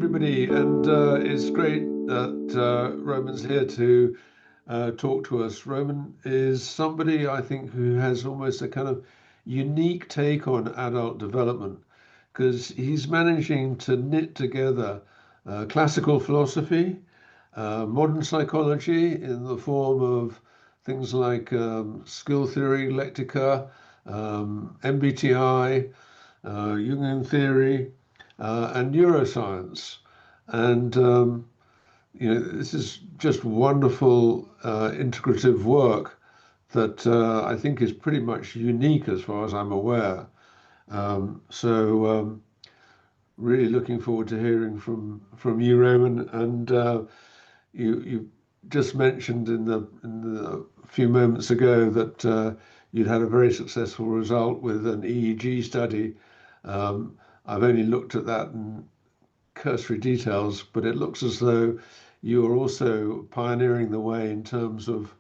everybody, and it's great that Roman's here to talk to us. Roman is somebody I think who has almost a kind of unique take on adult development because he's managing to knit together classical philosophy, modern psychology in the form of things like skill theory, lectica, MBTI, Jungian theory, and neuroscience. And this is just wonderful integrative work that I think is pretty much unique as far as I'm aware. So really looking forward to hearing from you, Roman. And you just mentioned in the few moments ago that you'd had a very successful result with an EEG study. I've only looked at that in cursory details, but it looks as though you are also pioneering the way in terms of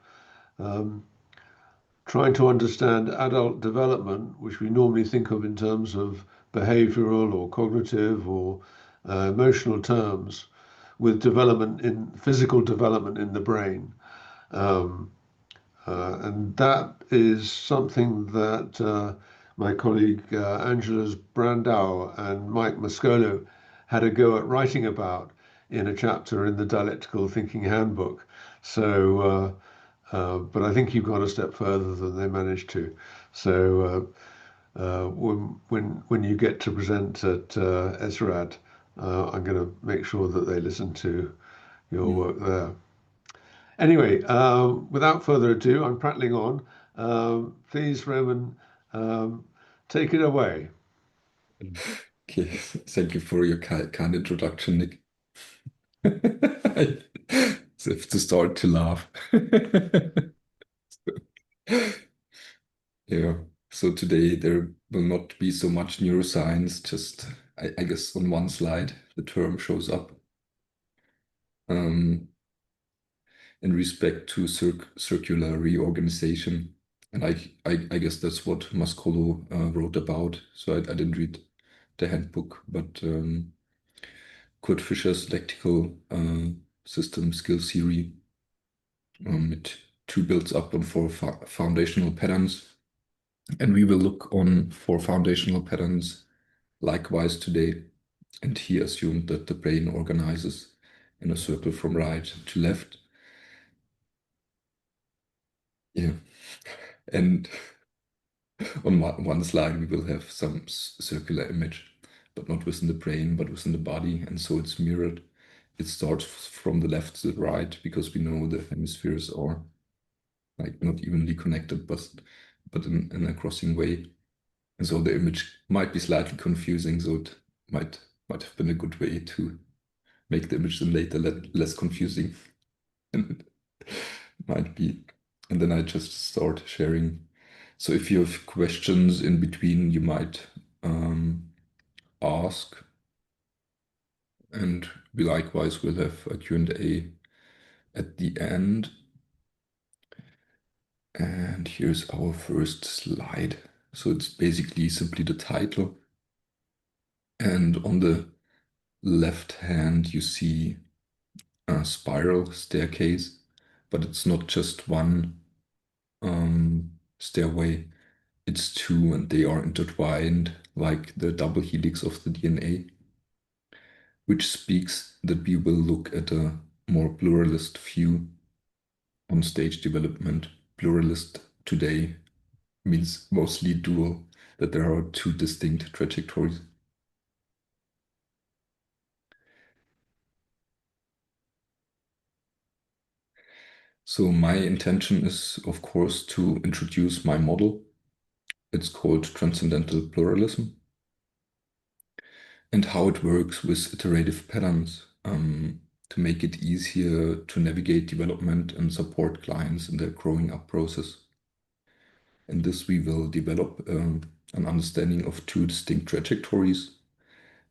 trying to understand adult development, which we normally think of in terms of behavioral or cognitive or emotional terms, with development in physical development in the brain. And that is something that my colleague Angela's Brandau and Mike Mascolo had a go at writing about in a chapter in the Dialectical Thinking Handbook. So, but I think you've gone a step further than they managed to. So when you get to present at ESRAD, I'm going to make sure that they listen to your work there. Anyway, without further ado, I'm prattling on. Please, Roman, take it away. Okay, thank you for your kind introduction, Nick. I have to start to laugh. Yeah, so today there will not be so much neuroscience, just I guess on one slide the term shows up. In respect to circular reorganization. And I guess that's what Mascolo wrote about. So I didn't read the handbook, but Kurt Fischer's Dialectical System Skill Theory, it too builds up on four foundational patterns. And we will look on four foundational patterns likewise today. And he assumed that the brain organizes in a circle from right to left. Yeah. And on one slide, we will have some circular image, but not within the brain, but within the body. And so it's mirrored. It starts from the left to the right because we know the hemispheres are like not evenly connected, but in a crossing way. And so the image might be slightly confusing. So it might have been a good way to make the image then later less confusing. And it might be. And then I just start sharing. So if you have questions in between, you might ask. And we likewise will have a Q&A at the end. And here's our first slide. So it's basically simply the title. And on the left hand, you see a spiral staircase, but it's not just one stairway. It's two, and they are intertwined like the double helix of the DNA, which speaks that we will look at a more pluralist view on stage development. Pluralist today means mostly dual, that there are two distinct trajectories. So my intention is, of course, to introduce my model. It's called Transcendental Pluralism, and how it works with iterative patterns to make it easier to navigate development and support clients in their growing up process. In this, we will develop an understanding of two distinct trajectories,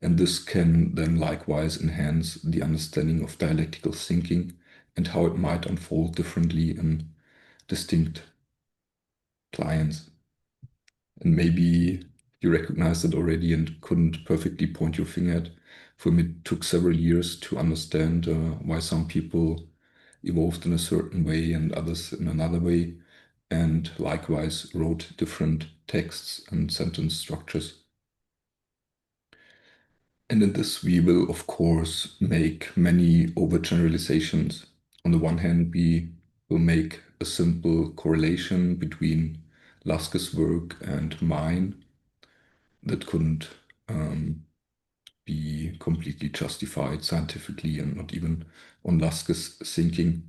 and this can then likewise enhance the understanding of dialectical thinking and how it might unfold differently in distinct clients. And maybe you recognized it already and couldn't perfectly point your finger at. For me, it took several years to understand why some people evolved in a certain way and others in another way, and likewise wrote different texts and sentence structures. And in this, we will, of course, make many overgeneralizations. On the one hand, we will make a simple correlation between Laske's work and mine that couldn't be completely justified scientifically and not even on Laske's thinking.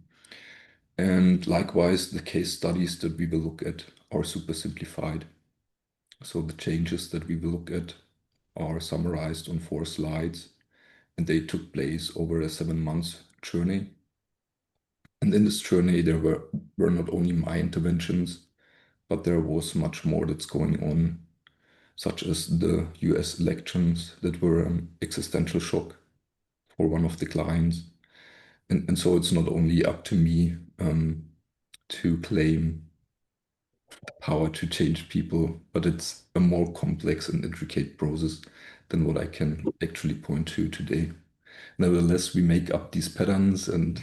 And likewise, the case studies that we will look at are super simplified. So the changes that we will look at are summarized on 4 slides, and they took place over a 7-month journey. And in this journey, there were not only my interventions, but there was much more that's going on, such as the US elections that were an existential shock for one of the clients. And so it's not only up to me to claim power to change people, but it's a more complex and intricate process than what I can actually point to today. Nevertheless, we make up these patterns and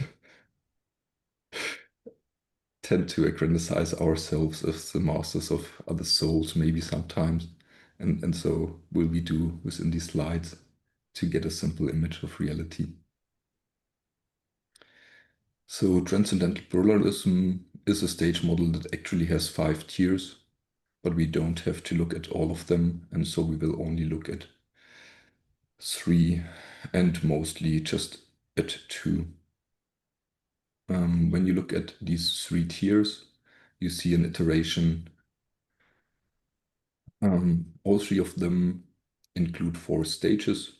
tend to aggrandize ourselves as the masters of other souls, maybe sometimes. And so will we do within these slides to get a simple image of reality. So transcendental pluralism is a stage model that actually has 5 tiers, but we don't have to look at all of them, and so we will only look at 3 and mostly just at 2. When you look at these 3 tiers, you see an iteration. All 3 of them include 4 stages,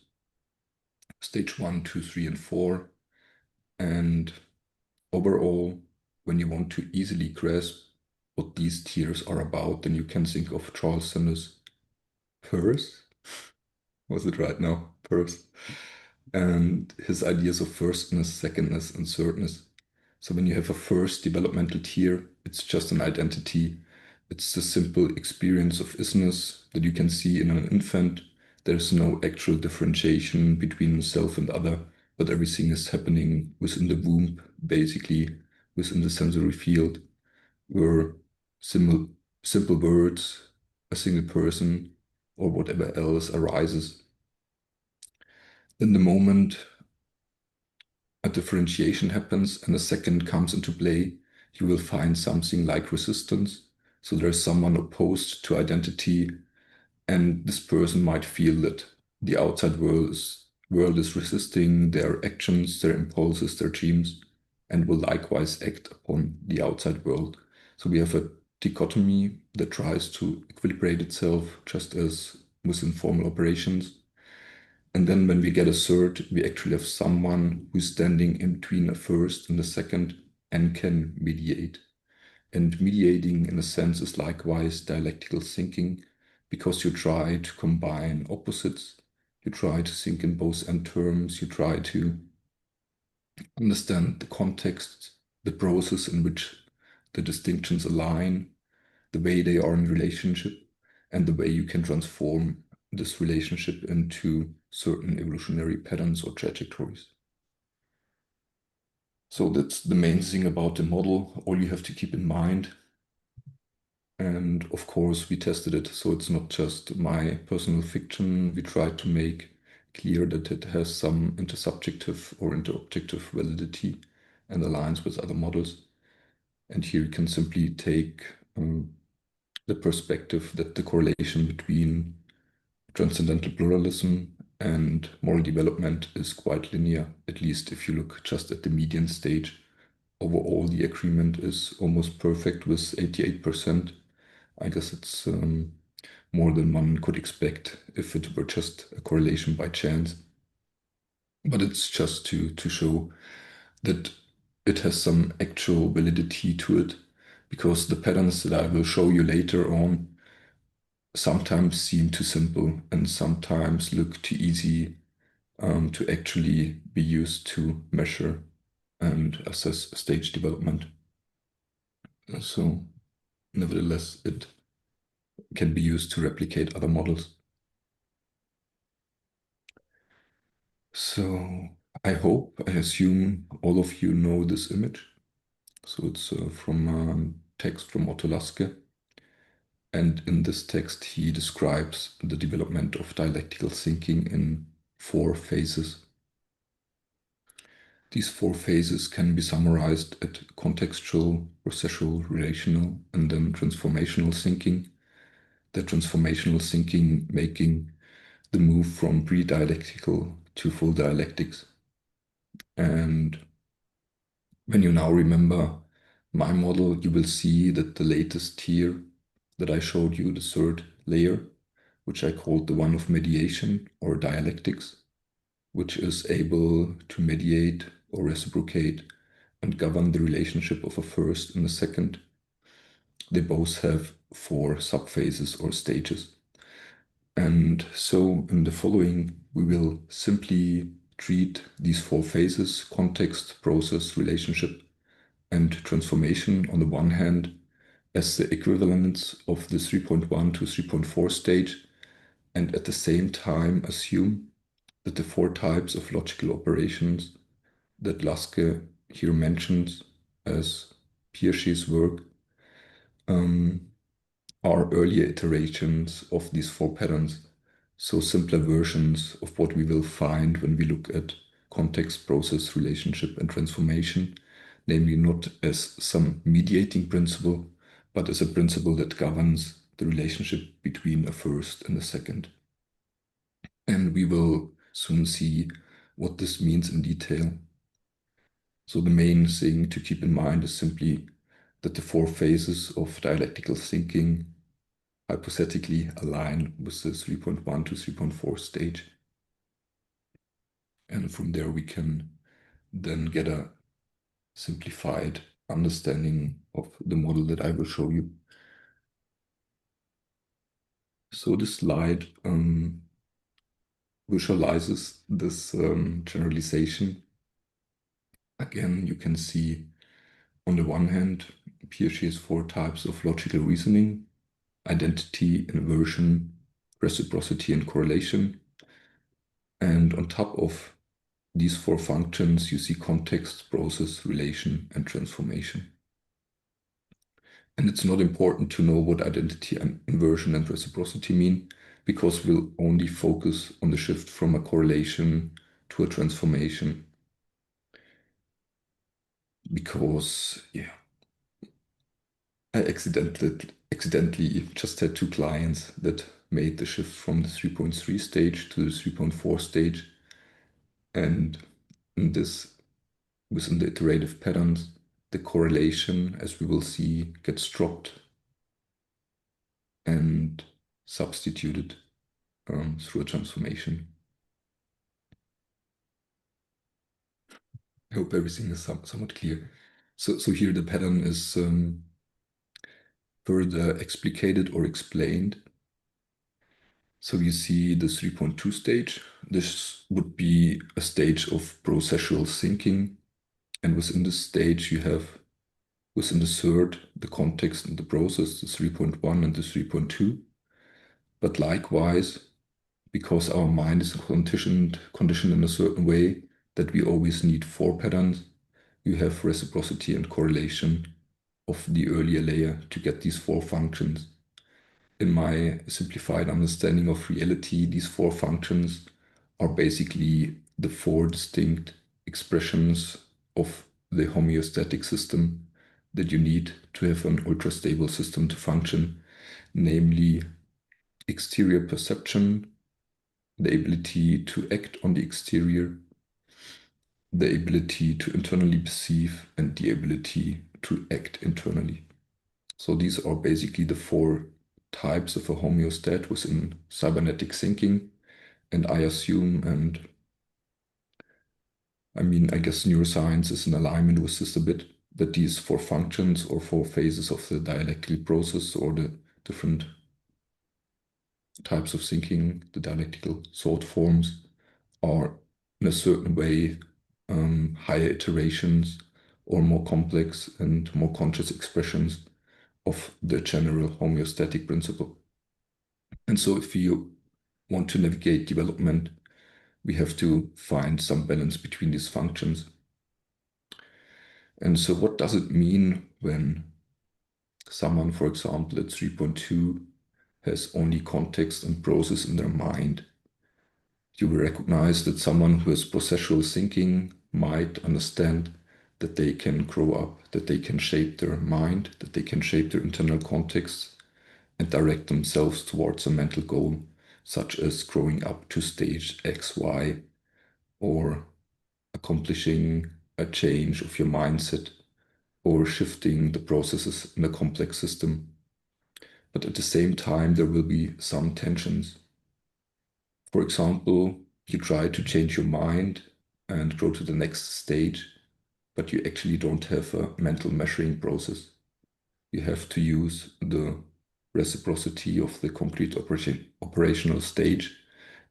stage 1, 2, 3, and 4. And overall, when you want to easily grasp what these tiers are about, then you can think of Charles Sanders' Peirce. Was it right now? Peirce. And his ideas of firstness, secondness, and thirdness. So when you have a first developmental tier, it's just an identity. It's the simple experience of isness that you can see in an infant. There's no actual differentiation between self and other, but everything is happening within the womb, basically within the sensory field, where simple words, a single person, or whatever else arises. In the moment a differentiation happens and a second comes into play, you will find something like resistance. So there's someone opposed to identity, and this person might feel that the outside world is resisting their actions, their impulses, their dreams, and will likewise act upon the outside world. So we have a dichotomy that tries to equilibrate itself just as within formal operations. And then when we get a third, we actually have someone who's standing in between a first and a second and can mediate. And mediating, in a sense, is likewise dialectical thinking, because you try to combine opposites, you try to think in both end terms, you try to understand the context, the process in which the distinctions align, the way they are in relationship, and the way you can transform this relationship into certain evolutionary patterns or trajectories. So that's the main thing about the model, all you have to keep in mind. And of course, we tested it, so it's not just my personal fiction. We tried to make clear that it has some intersubjective or interobjective validity and aligns with other models. And here you can simply take the perspective that the correlation between transcendental pluralism and moral development is quite linear, at least if you look just at the median stage. Overall, the agreement is almost perfect with 88%. I guess it's more than one could expect if it were just a correlation by chance. But it's just to show that it has some actual validity to it, because the patterns that I will show you later on sometimes seem too simple and sometimes look too easy to actually be used to measure and assess stage development. So, nevertheless, it can be used to replicate other models. So I hope, I assume all of you know this image. So it's from a text from Otto Lasker. And in this text, he describes the development of dialectical thinking in 4 phases. These 4 phases can be summarized at contextual, processual, relational, and then transformational thinking. The transformational thinking making the move from pre-dialectical to full dialectics. And when you now remember my model, you will see that the latest tier that I showed you, the 3rd layer, which I called the one of mediation or dialectics, which is able to mediate or reciprocate and govern the relationship of a first and a second. They both have 4 subphases or stages. And so in the following, we will simply treat these 4 phases: context, process, relationship, and transformation on the one hand as the equivalents of the 3.1 to 3.4 stage, and at the same time assume that the 4 types of logical operations that Lasker here mentions as Piaget's work are earlier iterations of these 4 patterns, so simpler versions of what we will find when we look at context, process, relationship, and transformation, namely not as some mediating principle, but as a principle that governs the relationship between a first and a second. And we will soon see what this means in detail. So the main thing to keep in mind is simply that the 4 phases of dialectical thinking hypothetically align with the 3.1 to 3.4 stage. And from there we can then get a simplified understanding of the model that I will show you. So this slide visualizes this generalization. Again, you can see on the one hand Piaget's 4 types of logical reasoning: identity, inversion, reciprocity, and correlation. And on top of these 4 functions, you see context, process, relation, and transformation. And it's not important to know what identity and inversion and reciprocity mean, because we'll only focus on the shift from a correlation to a transformation. Because, yeah, I accidentally just had 2 clients that made the shift from the 3.3 stage to the 3.4 stage. And in this, within the iterative patterns, the correlation, as we will see, gets dropped and substituted through a transformation. I hope everything is somewhat clear. So here the pattern is further explicated or explained. So you see the 3.2 stage. This would be a stage of processual thinking. And within this stage, you have within the 3rd, the context and the process, the 3.1 and the 3.2. But likewise, because our mind is conditioned in a certain way that we always need 4 patterns, you have reciprocity and correlation of the earlier layer to get these 4 functions. In my simplified understanding of reality, these 4 functions are basically the 4 distinct expressions of the homeostatic system that you need to have an ultra-stable system to function, namely exterior perception, the ability to act on the exterior, the ability to internally perceive, and the ability to act internally. So these are basically the 4 types of a homeostat within cybernetic thinking. And I assume, and I mean, I guess neuroscience is in alignment with this a bit, that these 4 functions or 4 phases of the dialectical process or the different types of thinking, the dialectical thought forms, are in a certain way higher iterations or more complex and more conscious expressions of the general homeostatic principle. And so if you want to navigate development, we have to find some balance between these functions. And so what does it mean when someone, for example, at 3.2 has only context and process in their mind? You will recognize that someone who has processual thinking might understand that they can grow up, that they can shape their mind, that they can shape their internal contexts and direct themselves towards a mental goal, such as growing up to stage X, Y, or accomplishing a change of your mindset, or shifting the processes in a complex system. But at the same time, there will be some tensions. For example, you try to change your mind and go to the next stage, but you actually don't have a mental measuring process. You have to use the reciprocity of the complete operational stage.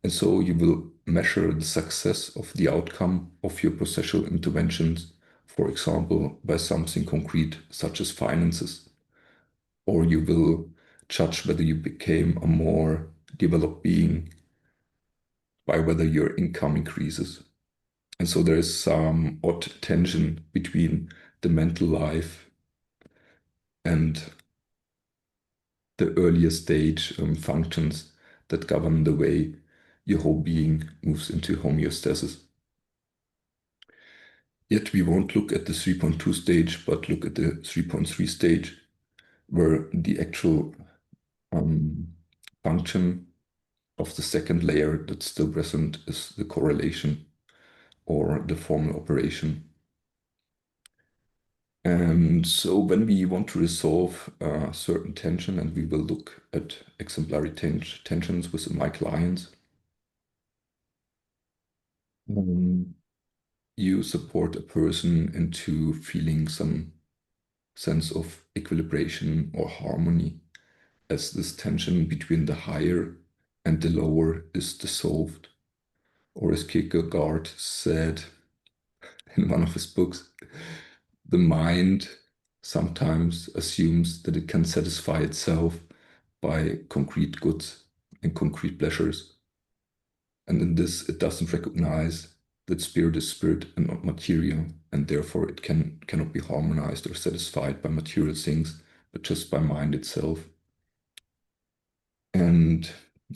And so you will measure the success of the outcome of your processual interventions, for example, by something concrete such as finances. Or you will judge whether you became a more developed being by whether your income increases. And so there is some odd tension between the mental life and the earlier stage functions that govern the way your whole being moves into homeostasis. Yet we won't look at the 3.2 stage, but look at the 3.3 stage, where the actual function of the second layer that's still present is the correlation or the formal operation. And so when we want to resolve a certain tension, and we will look at exemplary tensions with my clients, you support a person into feeling some sense of equilibration or harmony as this tension between the higher and the lower is dissolved. Or as Kierkegaard said in one of his books, the mind sometimes assumes that it can satisfy itself by concrete goods and concrete pleasures. And in this, it doesn't recognize that spirit is spirit and not material, and therefore it cannot be harmonized or satisfied by material things, but just by mind itself. And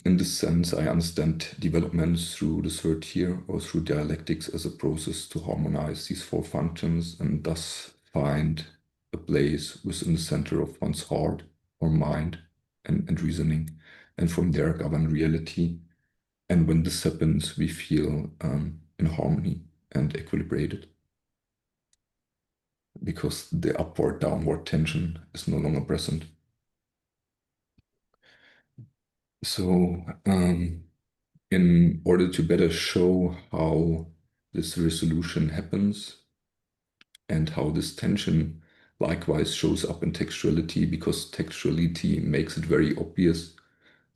in this sense, I understand developments through the third tier or through dialectics as a process to harmonize these four functions and thus find a place within the center of one's heart or mind and reasoning, and from there govern reality. And when this happens, we feel in harmony and equilibrated because the upward downward tension is no longer present. So, in order to better show how this resolution happens and how this tension likewise shows up in textuality, because textuality makes it very obvious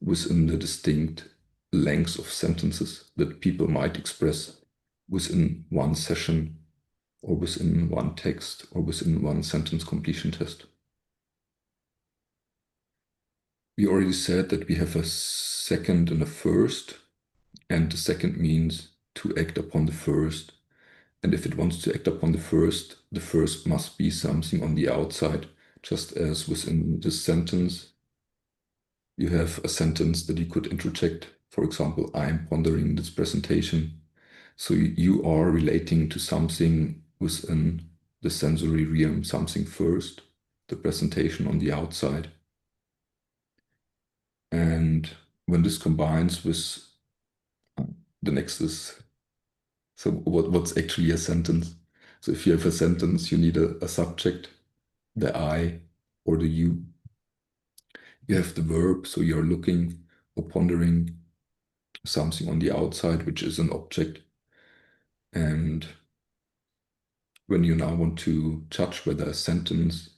within the distinct lengths of sentences that people might express within one session or within one text or within one sentence completion test. We already said that we have a second and a first, and the second means to act upon the first. And if it wants to act upon the first must be something on the outside, just as within this sentence, you have a sentence that you could interject. For example, I'm pondering this presentation. So you are relating to something within the sensory realm, something first, the presentation on the outside. And when this combines with the next is, so what's actually a sentence? So if you have a sentence, you need a subject, the I or the you. You have the verb, so you're looking or pondering something on the outside, which is an object. And when you now want to judge whether a sentence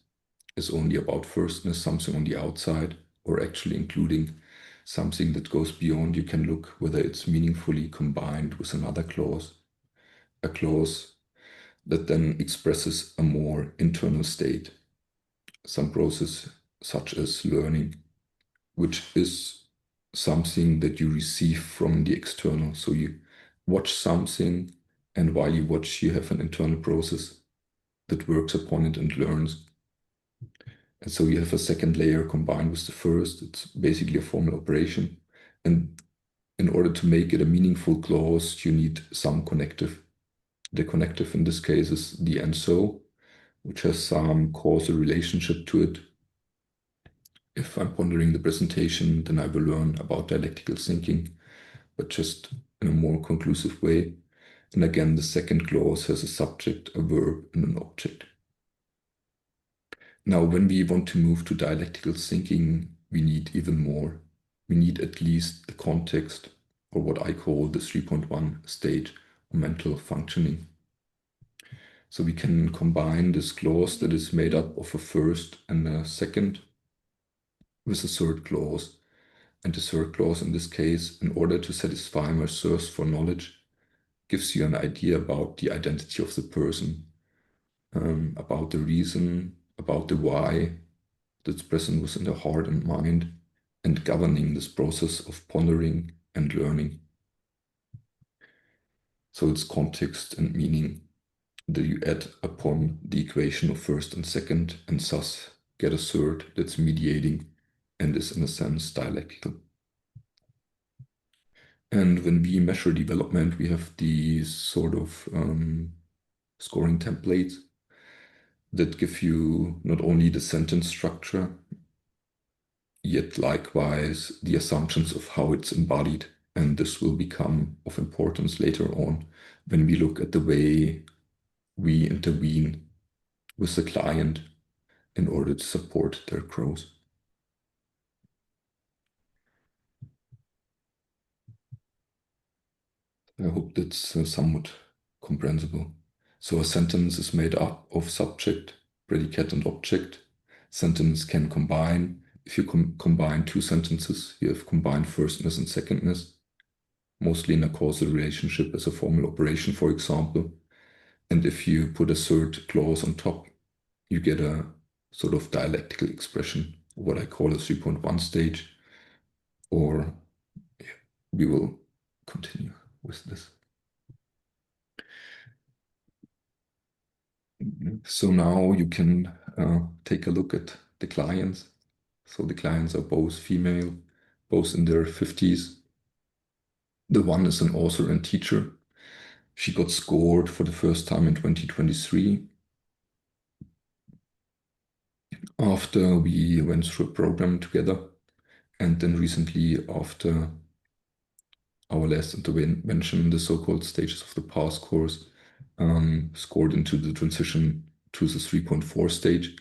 is only about firstness, something on the outside, or actually including something that goes beyond, you can look whether it's meaningfully combined with another clause, a clause that then expresses a more internal state, some process such as learning, which is something that you receive from the external. So you watch something, and while you watch, you have an internal process that works upon it and learns. And so you have a second layer combined with the first. It's basically a formal operation. And in order to make it a meaningful clause, you need some connective. The connective in this case is the and so, which has some causal relationship to it. If I'm pondering the presentation, then I will learn about dialectical thinking, but just in a more conclusive way. And again, the second clause has a subject, a verb, and an object. Now, when we want to move to dialectical thinking, we need even more. We need at least the context, or what I call the 3.1 stage of mental functioning. So we can combine this clause that is made up of a first and a second with a third clause. And the third clause in this case, in order to satisfy my thirst for knowledge, gives you an idea about the identity of the person, about the reason, about the why that's present within the heart and mind, and governing this process of pondering and learning. So it's context and meaning that you add upon the equation of first and second, and thus get a third that's mediating and is in a sense dialectical. And when we measure development, we have these sort of scoring templates that give you not only the sentence structure, yet likewise the assumptions of how it's embodied. And this will become of importance later on when we look at the way we intervene with the client in order to support their growth. I hope that's somewhat comprehensible. So a sentence is made up of subject, predicate, and object. Sentence can combine. If you combine two sentences, you have combined firstness and secondness, mostly in a causal relationship as a formal operation, for example. And if you put a third clause on top, you get a sort of dialectical expression, what I call a 3.1 stage, or we will continue with this. So now you can take a look at the clients. So the clients are both female, both in their 50s. The one is an author and teacher. She got scored for the first time in 2023 after we went through a program together. And then recently, after our last intervention, the so-called stages of the past course, scored into the transition to the 3.4 stage,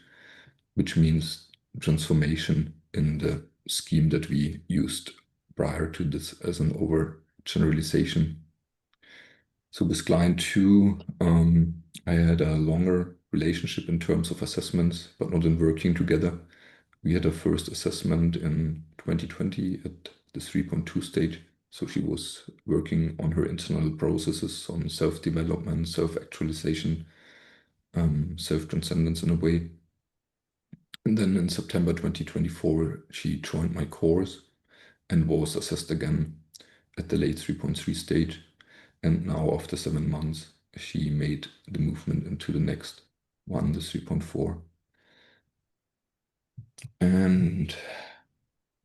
which means transformation in the scheme that we used prior to this as an overgeneralization. So with client 2, I had a longer relationship in terms of assessments, but not in working together. We had a first assessment in 2020 at the 3.2 stage. So she was working on her internal processes, on self-development, self-actualization, self-transcendence in a way. And then in September 2024, she joined my course and was assessed again at the late 3.3 stage. And now, after 7 months, she made the movement into the next one, the 3.4. And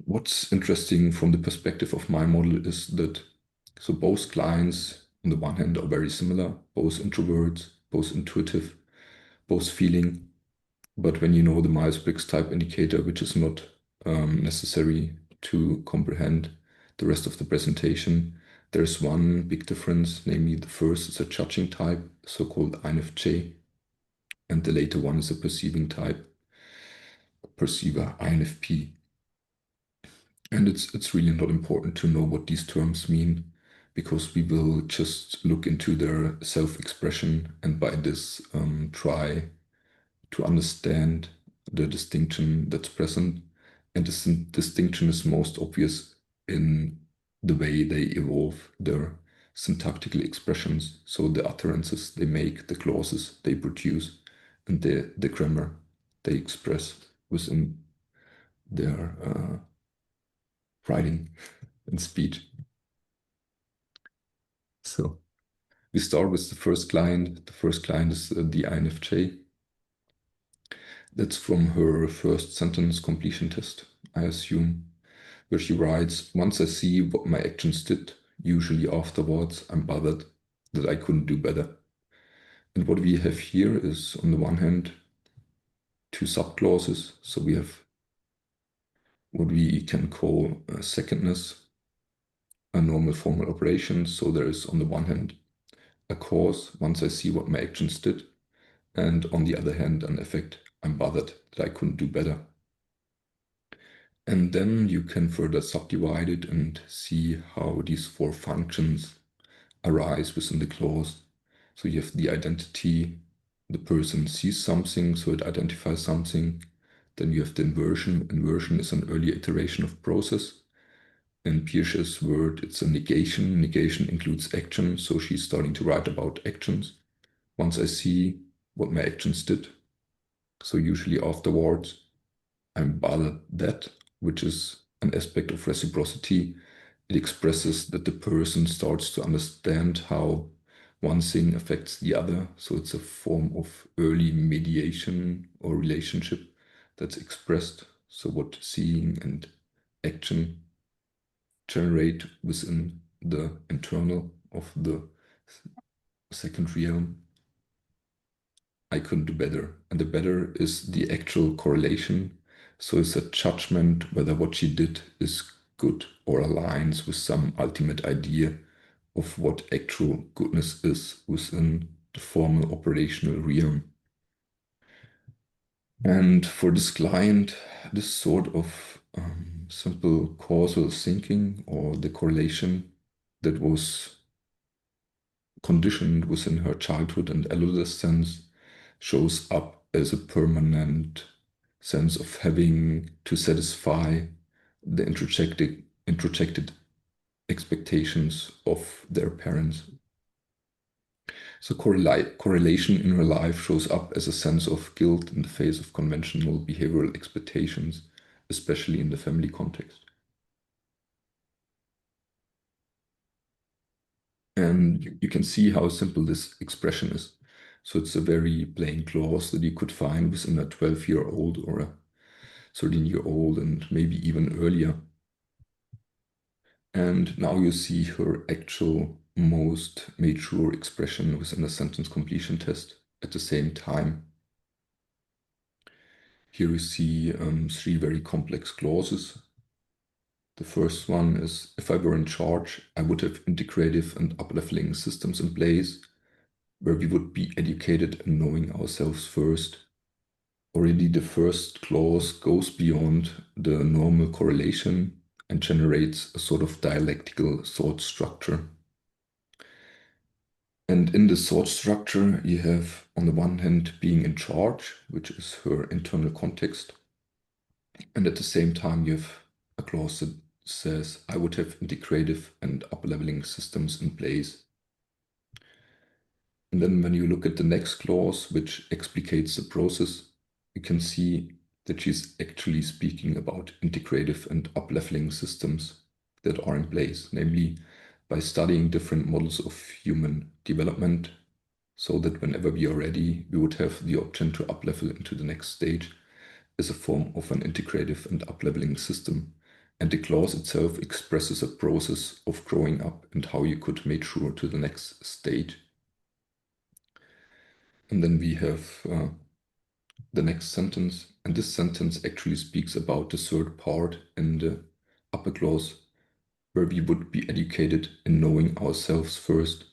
what's interesting from the perspective of my model is that so both clients, on the one hand, are very similar, both introverts, both intuitive, both feeling. But when you know the Myers-Briggs type indicator, which is not necessary to comprehend the rest of the presentation, there's one big difference, namely the first is a judging type, so-called INFJ, and the later one is a perceiving type, perceiver, INFP. And it's really not important to know what these terms mean, because we will just look into their self-expression and by this try to understand the distinction that's present. And this distinction is most obvious in the way they evolve their syntactical expressions. So the utterances they make, the clauses they produce, and the grammar they express within their writing. in speech. So we start with the first client. The first client is the INFJ. That's from her first sentence completion test, I assume, where she writes, "Once I see what my actions did, usually afterwards I'm bothered that I couldn't do better." And what we have here is, on the one hand, two subclauses. So we have what we can call secondness, a normal formal operation. So there is, on the one hand, a cause, once I see what my actions did, and on the other hand, an effect, I'm bothered that I couldn't do better. And then you can further subdivide it and see how these four functions arise within the clause. So you have the identity, the person sees something, so it identifies something. Then you have the inversion. Inversion is an early iteration of process. In Piaget's word, it's a negation. Negation includes action, so she's starting to write about actions. Once I see what my actions did, so usually afterwards, I'm bothered that, which is an aspect of reciprocity. It expresses that the person starts to understand how one thing affects the other. So it's a form of early mediation or relationship that's expressed. So what seeing and action generate within the internal of the second realm. I couldn't do better. And the better is the actual correlation. So it's a judgment whether what she did is good or aligns with some ultimate idea of what actual goodness is within the formal operational realm. And for this client, this sort of simple causal thinking, or the correlation that was conditioned within her childhood and adolescence, shows up as a permanent sense of having to satisfy the introjected expectations of their parents. So correlation in her life shows up as a sense of guilt in the face of conventional behavioral expectations, especially in the family context. And you can see how simple this expression is. So it's a very plain clause that you could find within a 12-year-old or a 13-year-old, and maybe even earlier. And now you see her actual most mature expression within a sentence completion test at the same time. Here we see three very complex clauses. The first one is, if I were in charge, I would have integrative and up-leveling systems in place where we would be educated in knowing ourselves first. Already the first clause goes beyond the normal correlation and generates a sort of dialectical thought structure. And in the thought structure, you have, on the one hand, being in charge, which is her internal context. And at the same time, you have a clause that says, I would have integrative and up-leveling systems in place. And then when you look at the next clause, which explicates the process, you can see that she's actually speaking about integrative and up-leveling systems that are in place, namely by studying different models of human development, so that whenever we are ready, we would have the option to up-level into the next stage as a form of an integrative and up-leveling system. And the clause itself expresses a process of growing up and how you could mature to the next stage. And then we have the next sentence, and this sentence actually speaks about the third part in the upper clause, where we would be educated in knowing ourselves first.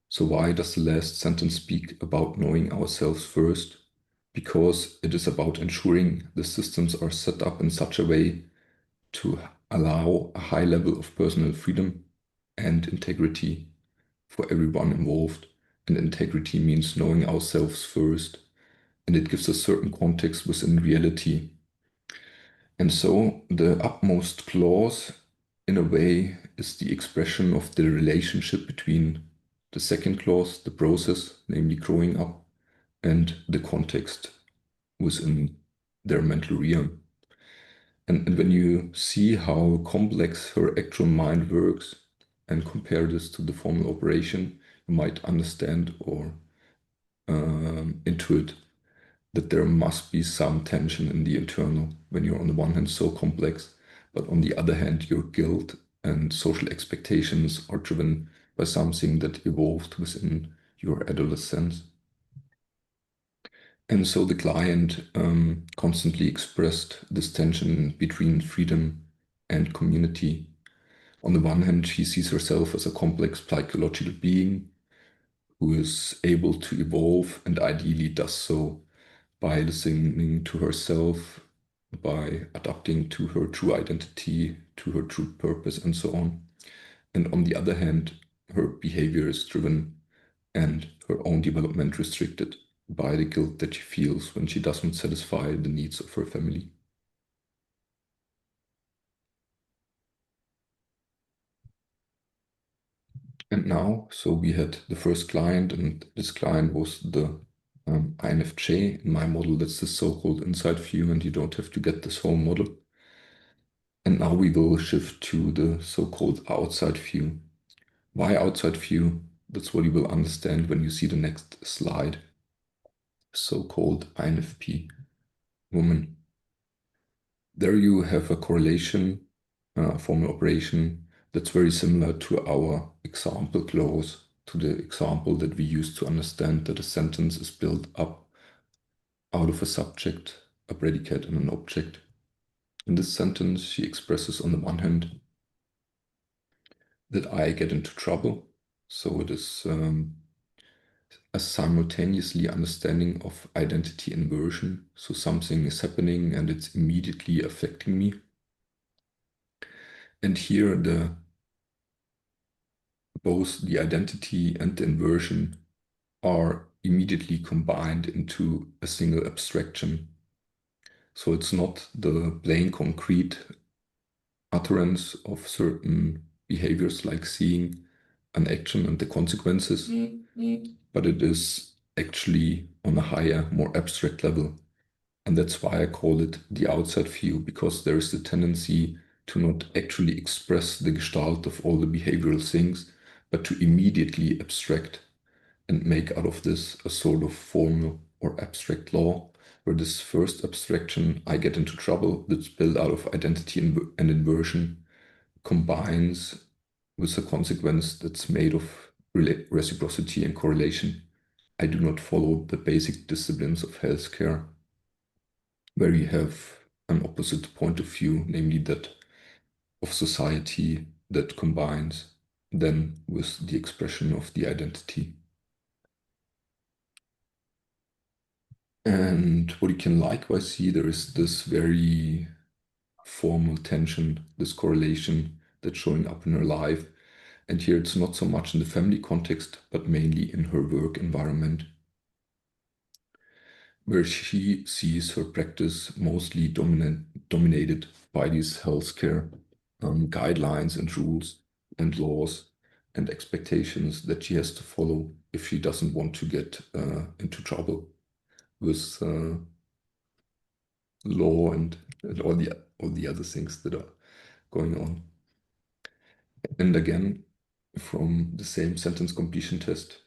So why does the last sentence speak about knowing ourselves first? Because it is about ensuring the systems are set up in such a way to allow a high level of personal freedom and integrity for everyone involved. And integrity means knowing ourselves first, and it gives a certain context within reality. And so the upmost clause, in a way, is the expression of the relationship between the second clause, the process, namely growing up, and the context within their mental realm. And when you see how complex her actual mind works and compare this to the formal operation, you might understand or intuit that there must be some tension in the internal when you're on the one hand so complex, but on the other hand, your guilt and social expectations are driven by something that evolved within your adolescence. And so the client constantly expressed this tension between freedom and community. On the one hand, she sees herself as a complex psychological being who is able to evolve and ideally does so by listening to herself, by adapting to her true identity, to her true purpose, and so on. And on the other hand, her behavior is driven and her own development restricted by the guilt that she feels when she doesn't satisfy the needs of her family. And now, so we had the first client, and this client was the INFJ. In my model, that's the so-called inside view, and you don't have to get this whole model. And now we will shift to the so-called outside view. Why outside view? That's what you will understand when you see the next slide. So-called INFP woman. There you have a correlation, formal operation that's very similar to our example clause, to the example that we use to understand that a sentence is built up out of a subject, a predicate, and an object. In this sentence, she expresses on the one hand that I get into trouble. So it is a simultaneously understanding of identity inversion. So something is happening and it's immediately affecting me. And here both the identity and the inversion are immediately combined into a single abstraction. So it's not the plain concrete utterance of certain behaviors like seeing an action and the consequences, but it is actually on a higher, more abstract level. And that's why I call it the outside view, because there is the tendency to not actually express the gestalt of all the behavioral things, but to immediately abstract and make out of this a sort of formal or abstract law, where this first abstraction, I get into trouble, that's built out of identity and inversion, combines with a consequence that's made of reciprocity and correlation. I do not follow the basic disciplines of healthcare, where you have an opposite point of view, namely that of society that combines then with the expression of the identity. And what you can likewise see, there is this very formal tension, this correlation that's showing up in her life. And here it's not so much in the family context, but mainly in her work environment, where she sees her practice mostly dominated by these healthcare guidelines and rules and laws and expectations that she has to follow if she doesn't want to get into trouble with law and all the other things that are going on. And again, from the same sentence completion test,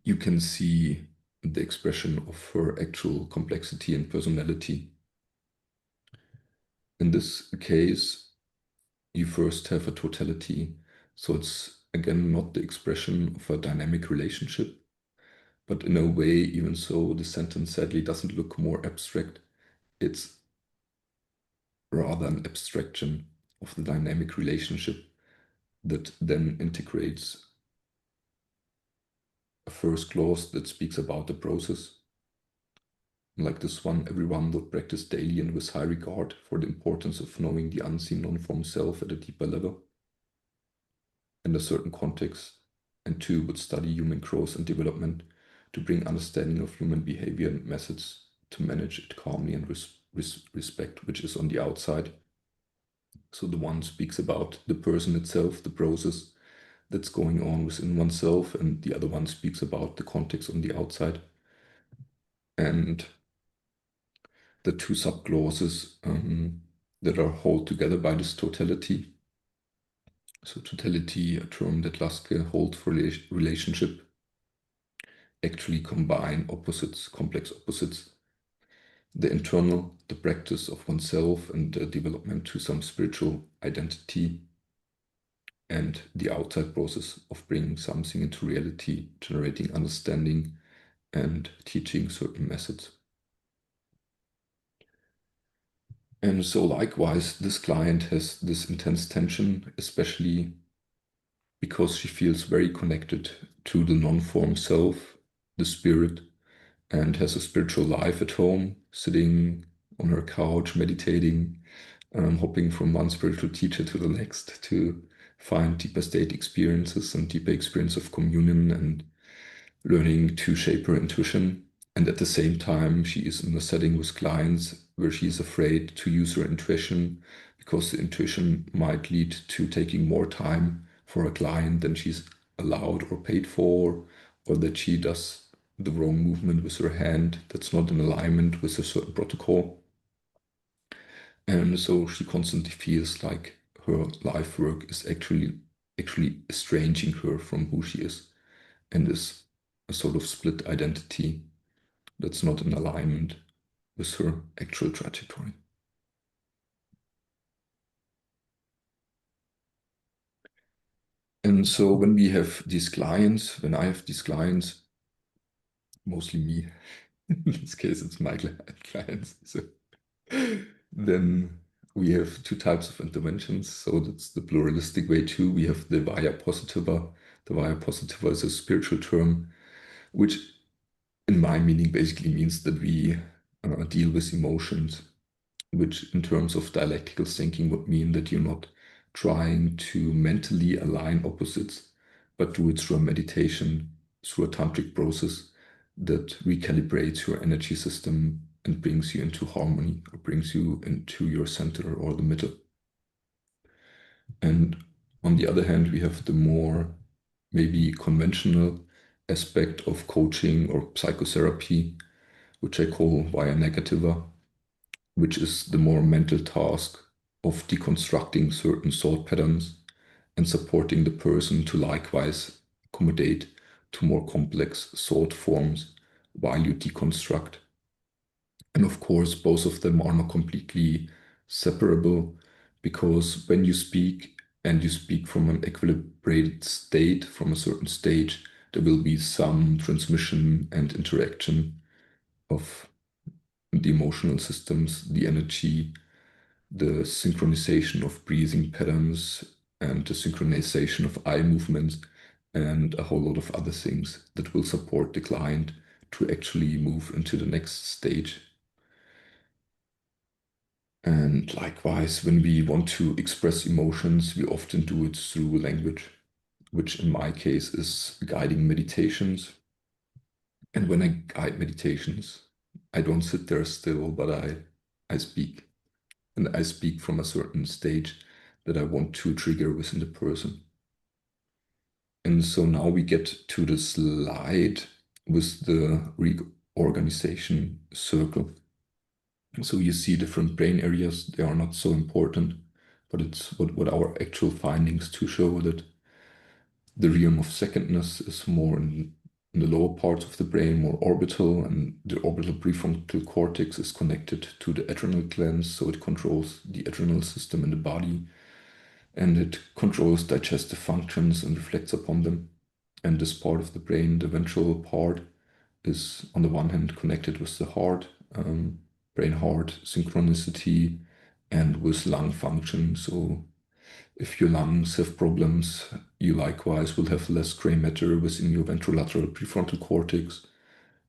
you can see the expression of her actual complexity and personality. In this case, you first have a totality. So it's again not the expression of a dynamic relationship, but in a way, even so, the sentence sadly doesn't look more abstract. It's rather an abstraction of the dynamic relationship that then integrates a first clause that speaks about the process. Like this one, everyone would practice daily and with high regard for the importance of knowing the unseen non-form self at a deeper level in a certain context. And two, would study human growth and development to bring understanding of human behavior and methods to manage it calmly and respect, which is on the outside. So the one speaks about the person itself, the process that's going on within oneself, and the other one speaks about the context on the outside. And the two subclauses that are held together by this totality. So totality, a term that Lasker holds for relationship, actually combine opposites, complex opposites. The internal, the practice of oneself and the development to some spiritual identity, and the outside process of bringing something into reality, generating understanding and teaching certain methods. And so likewise, this client has this intense tension, especially because she feels very connected to the non-form self, the spirit, and has a spiritual life at home, sitting on her couch, meditating, hopping from one spiritual teacher to the next to find deeper state experiences and deeper experience of communion and learning to shape her intuition. And at the same time, she is in a setting with clients where she is afraid to use her intuition because the intuition might lead to taking more time for a client than she's allowed or paid for, or that she does the wrong movement with her hand that's not in alignment with a certain protocol. And so she constantly feels like her life work is actually estranging her from who she is, and is a sort of split identity that's not in alignment with her actual trajectory. And so when we have these clients, when I have these clients, mostly me, in this case it's my clients, so then we have two types of interventions. So that's the pluralistic way too. We have the via positiva. The via positiva is a spiritual term, which in my meaning basically means that we deal with emotions, which in terms of dialectical thinking would mean that you're not trying to mentally align opposites, but do it through a meditation, through a tantric process that recalibrates your energy system and brings you into harmony, or brings you into your center or the middle. And on the other hand, we have the more maybe conventional aspect of coaching or psychotherapy, which I call via negativa, which is the more mental task of deconstructing certain thought patterns and supporting the person to likewise accommodate to more complex thought forms while you deconstruct. And of course, both of them are not completely separable, because when you speak and you speak from an equilibrated state, from a certain stage, there will be some transmission and interaction of the emotional systems, the energy, the synchronization of breathing patterns, and the synchronization of eye movements, and a whole lot of other things that will support the client to actually move into the next stage. And likewise, when we want to express emotions, we often do it through language, which in my case is guiding meditations. And when I guide meditations, I don't sit there still, but I speak. And I speak from a certain stage that I want to trigger within the person. And so now we get to the slide with the reorganization circle. So you see different brain areas. They are not so important, but it's what our actual findings to show that the realm of secondness is more in the lower parts of the brain, more orbital, and the orbital prefrontal cortex is connected to the adrenal glands, so it controls the adrenal system in the body, and it controls digestive functions and reflects upon them. And this part of the brain, the ventral part, is on the one hand connected with the heart, brain-heart synchronicity, and with lung function. So if your lungs have problems, you likewise will have less gray matter within your ventrolateral prefrontal cortex,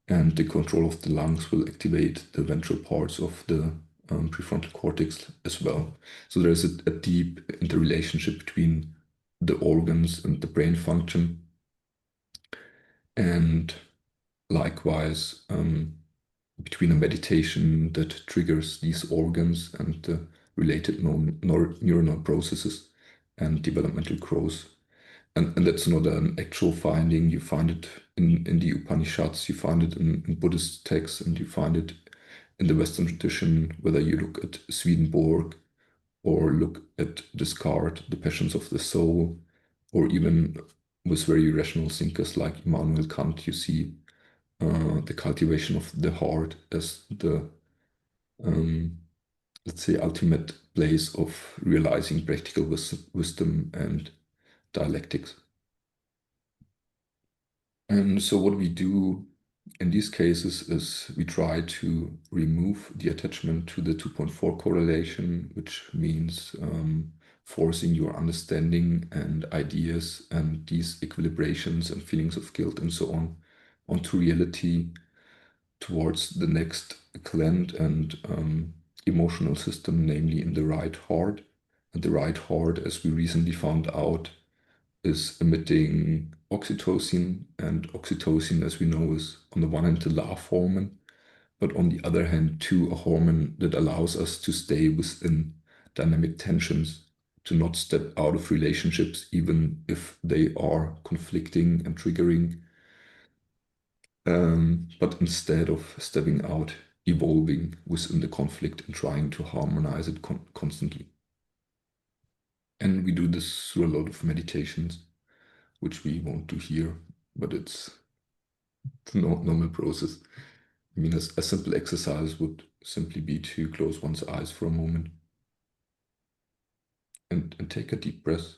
and the control of the lungs will activate the ventral parts of the prefrontal cortex as well. So there's a deep interrelationship between the organs and the brain function. And likewise, between a meditation that triggers these organs and the related neuronal processes and developmental growth. And that's not an actual finding. You find it in the Upanishads, you find it in Buddhist texts, and you find it in the Western tradition, whether you look at Swedenborg or look at Descartes, The Passions of the Soul, or even with very rational thinkers like Immanuel Kant, you see the cultivation of the heart as the, let's say, ultimate place of realizing practical wisdom and dialectics. And so what we do in these cases is we try to remove the attachment to the 2.4 correlation, which means forcing your understanding and ideas and these equilibrations and feelings of guilt and so on onto reality towards the next clan and emotional system, namely in the right heart. And the right heart, as we recently found out, is emitting oxytocin, and oxytocin, as we know, is on the one hand the love hormone, but on the other hand too a hormone that allows us to stay within dynamic tensions, to not step out of relationships even if they are conflicting and triggering, but instead of stepping out, evolving within the conflict and trying to harmonize it constantly. And we do this through a lot of meditations, which we won't do here, but it's a normal process. I mean, a simple exercise would simply be to close one's eyes for a moment and take a deep breath.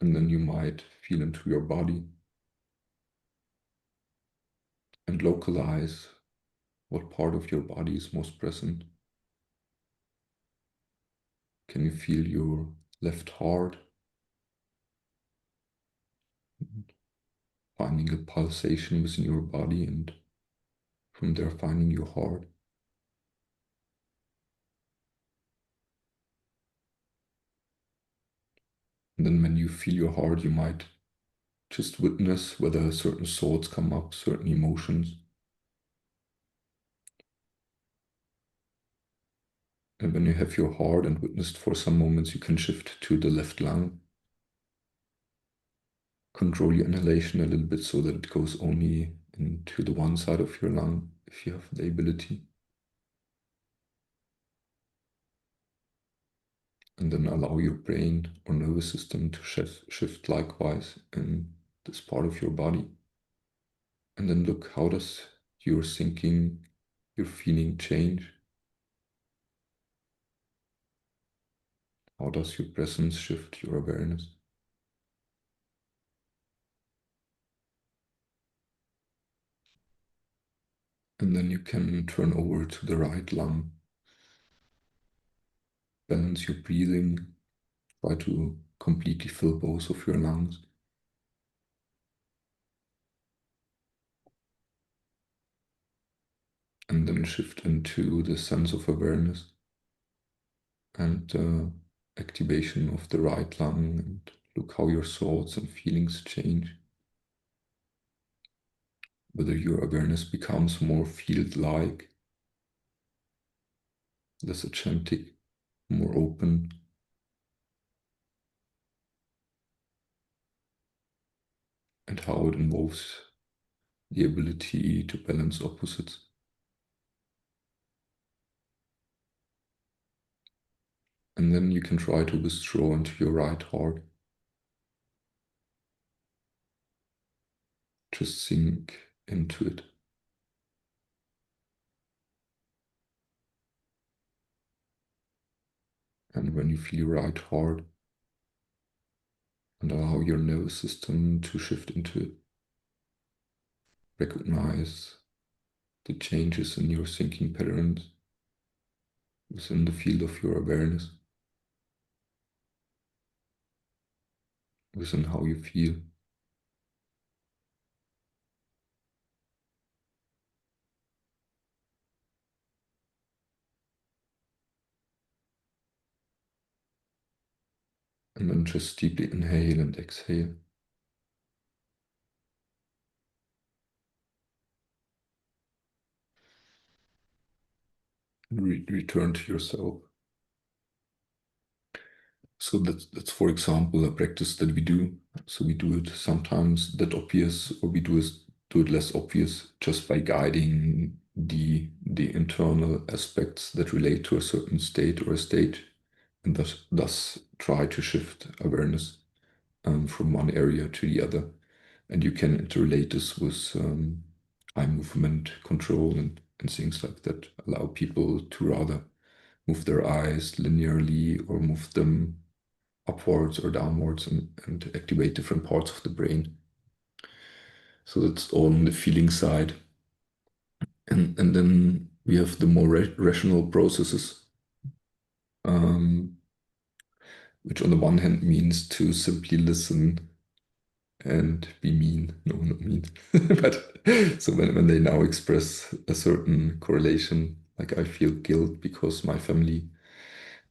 And then you might feel into your body and localize what part of your body is most present. Can you feel your left heart? Finding a pulsation within your body, and from there finding your heart. And then when you feel your heart, you might just witness whether certain thoughts come up, certain emotions. And when you have your heart and witnessed for some moments, you can shift to the left lung. Control your inhalation a little bit so that it goes only into the one side of your lung, if you have the ability. And then allow your brain or nervous system to shift likewise in this part of your body. And then look, how does your thinking, your feeling change? How does your presence shift your awareness? And then you can turn over to the right lung. Balance your breathing. Try to completely fill both of your lungs. And then shift into the sense of awareness and activation of the right lung, and look how your thoughts and feelings change. Whether your awareness becomes more field-like, less agentic, more open, and how it involves the ability to balance opposites. And then you can try to withdraw into your right heart. Just sink into it. And when you feel your right heart, and allow your nervous system to shift into it, recognize the changes in your thinking patterns within the field of your awareness, within how you feel. And then just deeply inhale and exhale. And return to yourself. So that's, for example, a practice that we do. So we do it sometimes that appears, or we do do it less obvious just by guiding the internal aspects that relate to a certain state or a stage, and thus try to shift awareness from one area to the other. And you can interrelate this with eye movement control and things like that, allow people to rather move their eyes linearly or move them upwards or downwards and activate different parts of the brain. So that's on the feeling side. And then we have the more rational processes, which on the one hand means to simply listen and be mean. No, not mean. But so when they now express a certain correlation, like I feel guilt because my family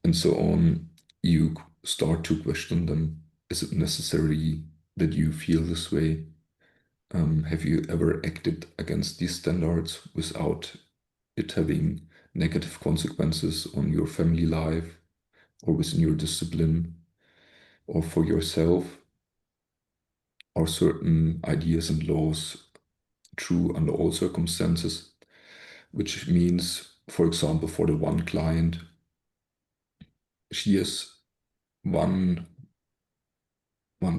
and so on, you start to question them. Is it necessary that you feel this way? Have you ever acted against these standards without it having negative consequences on your family life or within your discipline or for yourself? Are certain ideas and laws true under all circumstances? Which means, for example, for the one client, she is one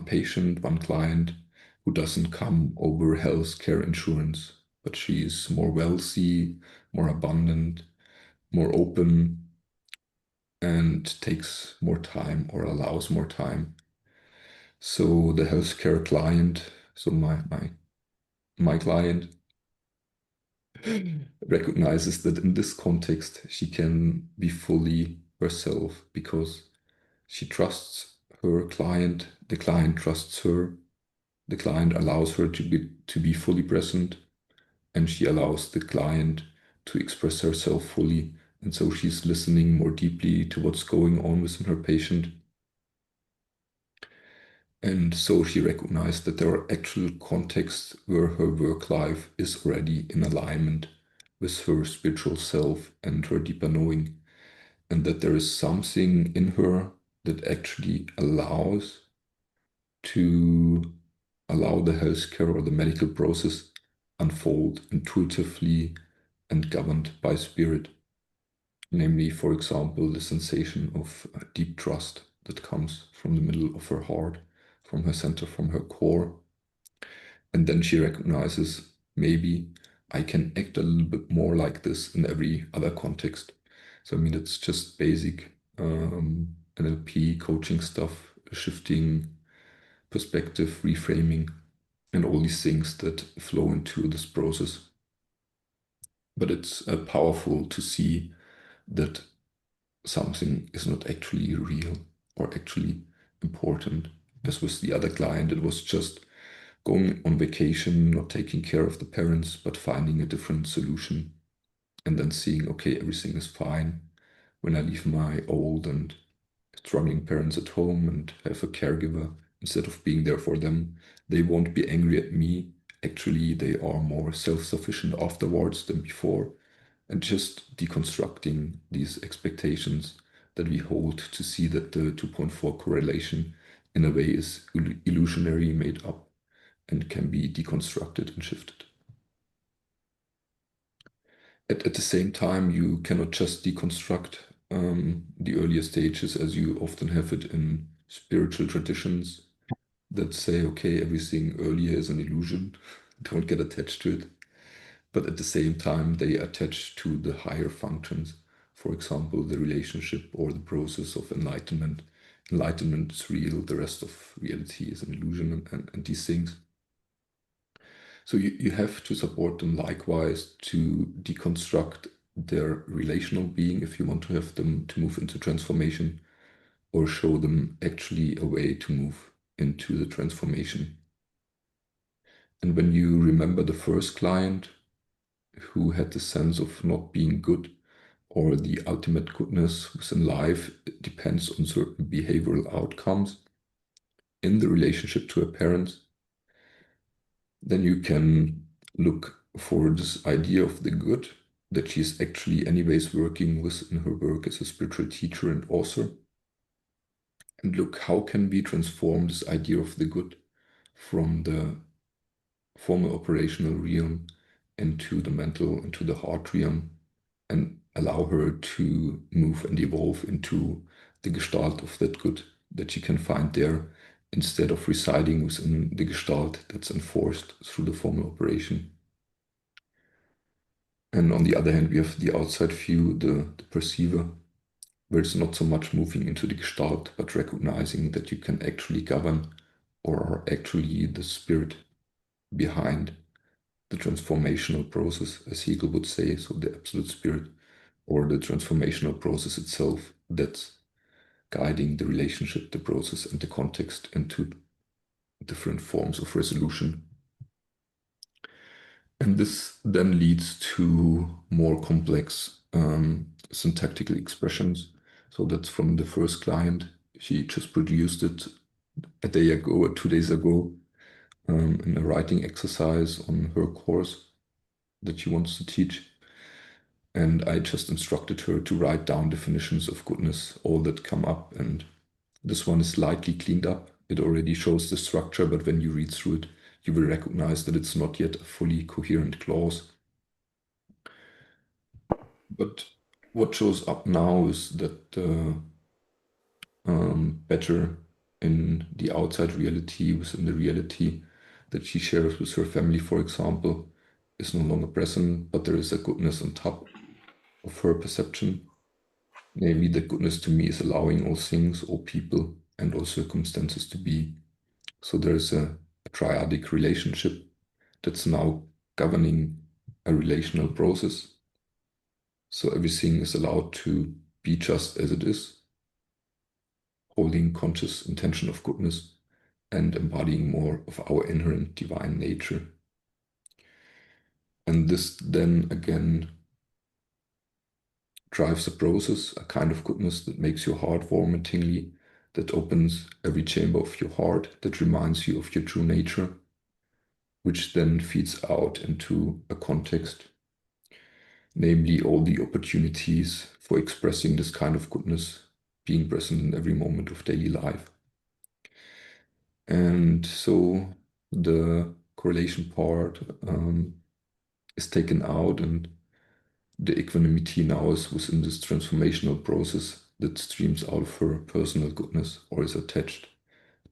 patient, one client who doesn't come over healthcare insurance, but she is more wealthy, more abundant, more open, and takes more time or allows more time. So the healthcare client, so my client recognizes that in this context she can be fully herself because she trusts her client, the client trusts her, the client allows her to be fully present, and she allows the client to express herself fully. And so she's listening more deeply to what's going on within her patient. And so she recognized that there are actual contexts where her work life is already in alignment with her spiritual self and her deeper knowing, and that there is something in her that actually allows the healthcare or the medical process unfold intuitively and governed by spirit. Namely, for example, the sensation of deep trust that comes from the middle of her heart, from her center, from her core. And then she recognizes, maybe I can act a little bit more like this in every other context. So, I mean, it's just basic NLP coaching stuff, shifting perspective, reframing, and all these things that flow into this process. But it's powerful to see that something is not actually real or actually important. As with the other client, it was just going on vacation, not taking care of the parents, but finding a different solution and then seeing, okay, everything is fine when I leave my old and struggling parents at home and have a caregiver. Instead of being there for them, they won't be angry at me. Actually, they are more self-sufficient afterwards than before. And just deconstructing these expectations that we hold to see that the 2.4 correlation in a way is illusionary, made up, and can be deconstructed and shifted. At the same time, you cannot just deconstruct the earlier stages as you often have it in spiritual traditions that say, okay, everything earlier is an illusion, don't get attached to it. But at the same time, they attach to the higher functions. For example, the relationship or the process of enlightenment. Enlightenment is real, the rest of reality is an illusion, and these things. So you have to support them likewise to deconstruct their relational being if you want to have them to move into transformation, or show them actually a way to move into the transformation. And when you remember the first client who had the sense of not being good, or the ultimate goodness within life depends on certain behavioral outcomes in the relationship to a parent, then you can look for this idea of the good that she's actually anyways working with in her work as a spiritual teacher and author. And look, how can we transform this idea of the good from the formal operational realm into the mental, into the heart realm, and allow her to move and evolve into the gestalt of that good that she can find there, instead of residing within the gestalt that's enforced through the formal operation. And on the other hand, we have the outside view, the perceiver, where it's not so much moving into the gestalt, but recognizing that you can actually govern, or are actually the spirit behind the transformational process, as Hegel would say, so the absolute spirit, or the transformational process itself that's guiding the relationship, the process, and the context into different forms of resolution. And this then leads to more complex syntactical expressions. So that's from the first client. She just produced it a day ago or 2 days ago in a writing exercise on her course that she wants to teach. And I just instructed her to write down definitions of goodness, all that come up. And this one is slightly cleaned up. It already shows the structure, but when you read through it, you will recognize that it's not yet a fully coherent clause. But what shows up now is that better in the outside reality, within the reality that she shares with her family, for example, is no longer present, but there is a goodness on top of her perception. Namely, that goodness to me is allowing all things, all people, and all circumstances to be. So there is a triadic relationship that's now governing a relational process. So everything is allowed to be just as it is, holding conscious intention of goodness and embodying more of our inherent divine nature. And this then again drives a process, a kind of goodness that makes your heart warm and tingly, that opens every chamber of your heart, that reminds you of your true nature, which then feeds out into a context, namely all the opportunities for expressing this kind of goodness being present in every moment of daily life. And so the correlation part is taken out, and the equanimity now is within this transformational process that streams out of her personal goodness, or is attached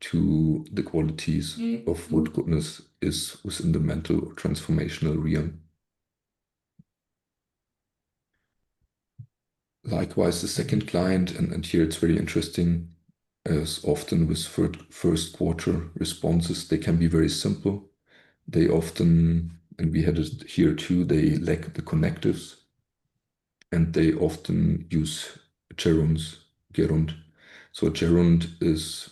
to the qualities of what goodness is within the mental or transformational realm. Likewise, the second client, and here it's very interesting, as often with first quarter responses, they can be very simple. They often, and we had it here too, they lack the connectives, and they often use gerunds, gerund. So a gerund is,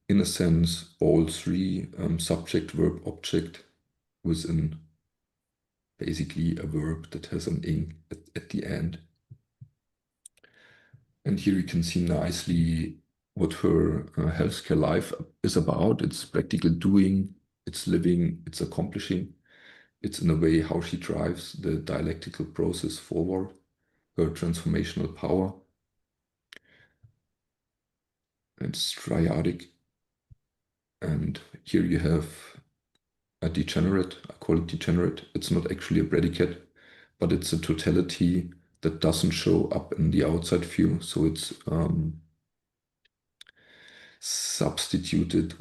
in a sense, all three subject, verb, object within basically a verb that has an ing at the end. And here you can see nicely what her healthcare life is about. It's practical doing, it's living, it's accomplishing. It's in a way how she drives the dialectical process forward, her transformational power. It's triadic. And here you have a degenerate, I call it degenerate. It's not actually a predicate, but it's a totality that doesn't show up in the outside view. So it's substituted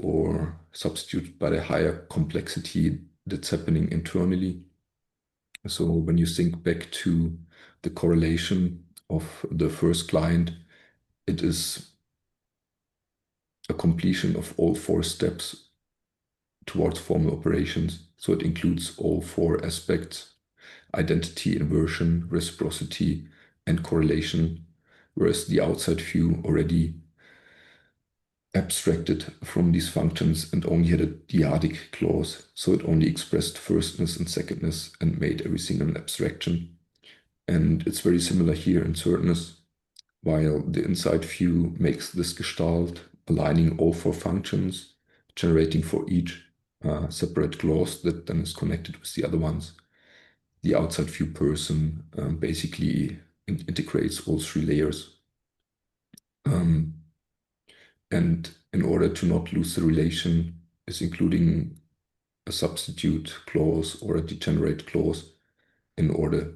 by the higher complexity that's happening internally. So when you think back to the correlation of the first client, it is a completion of all 4 steps towards formal operations. So it includes all 4 aspects: identity, inversion, reciprocity, and correlation, whereas the outside view already abstracted from these functions and only had a dyadic clause. So it only expressed firstness and secondness and made everything an abstraction. And it's very similar here in thirdness, while the inside view makes this gestalt, aligning all 4 functions, generating for each separate clause that then is connected with the other ones. The outside view person basically integrates all 3 layers. And in order to not lose the relation, is including a substitute clause or a degenerate clause in order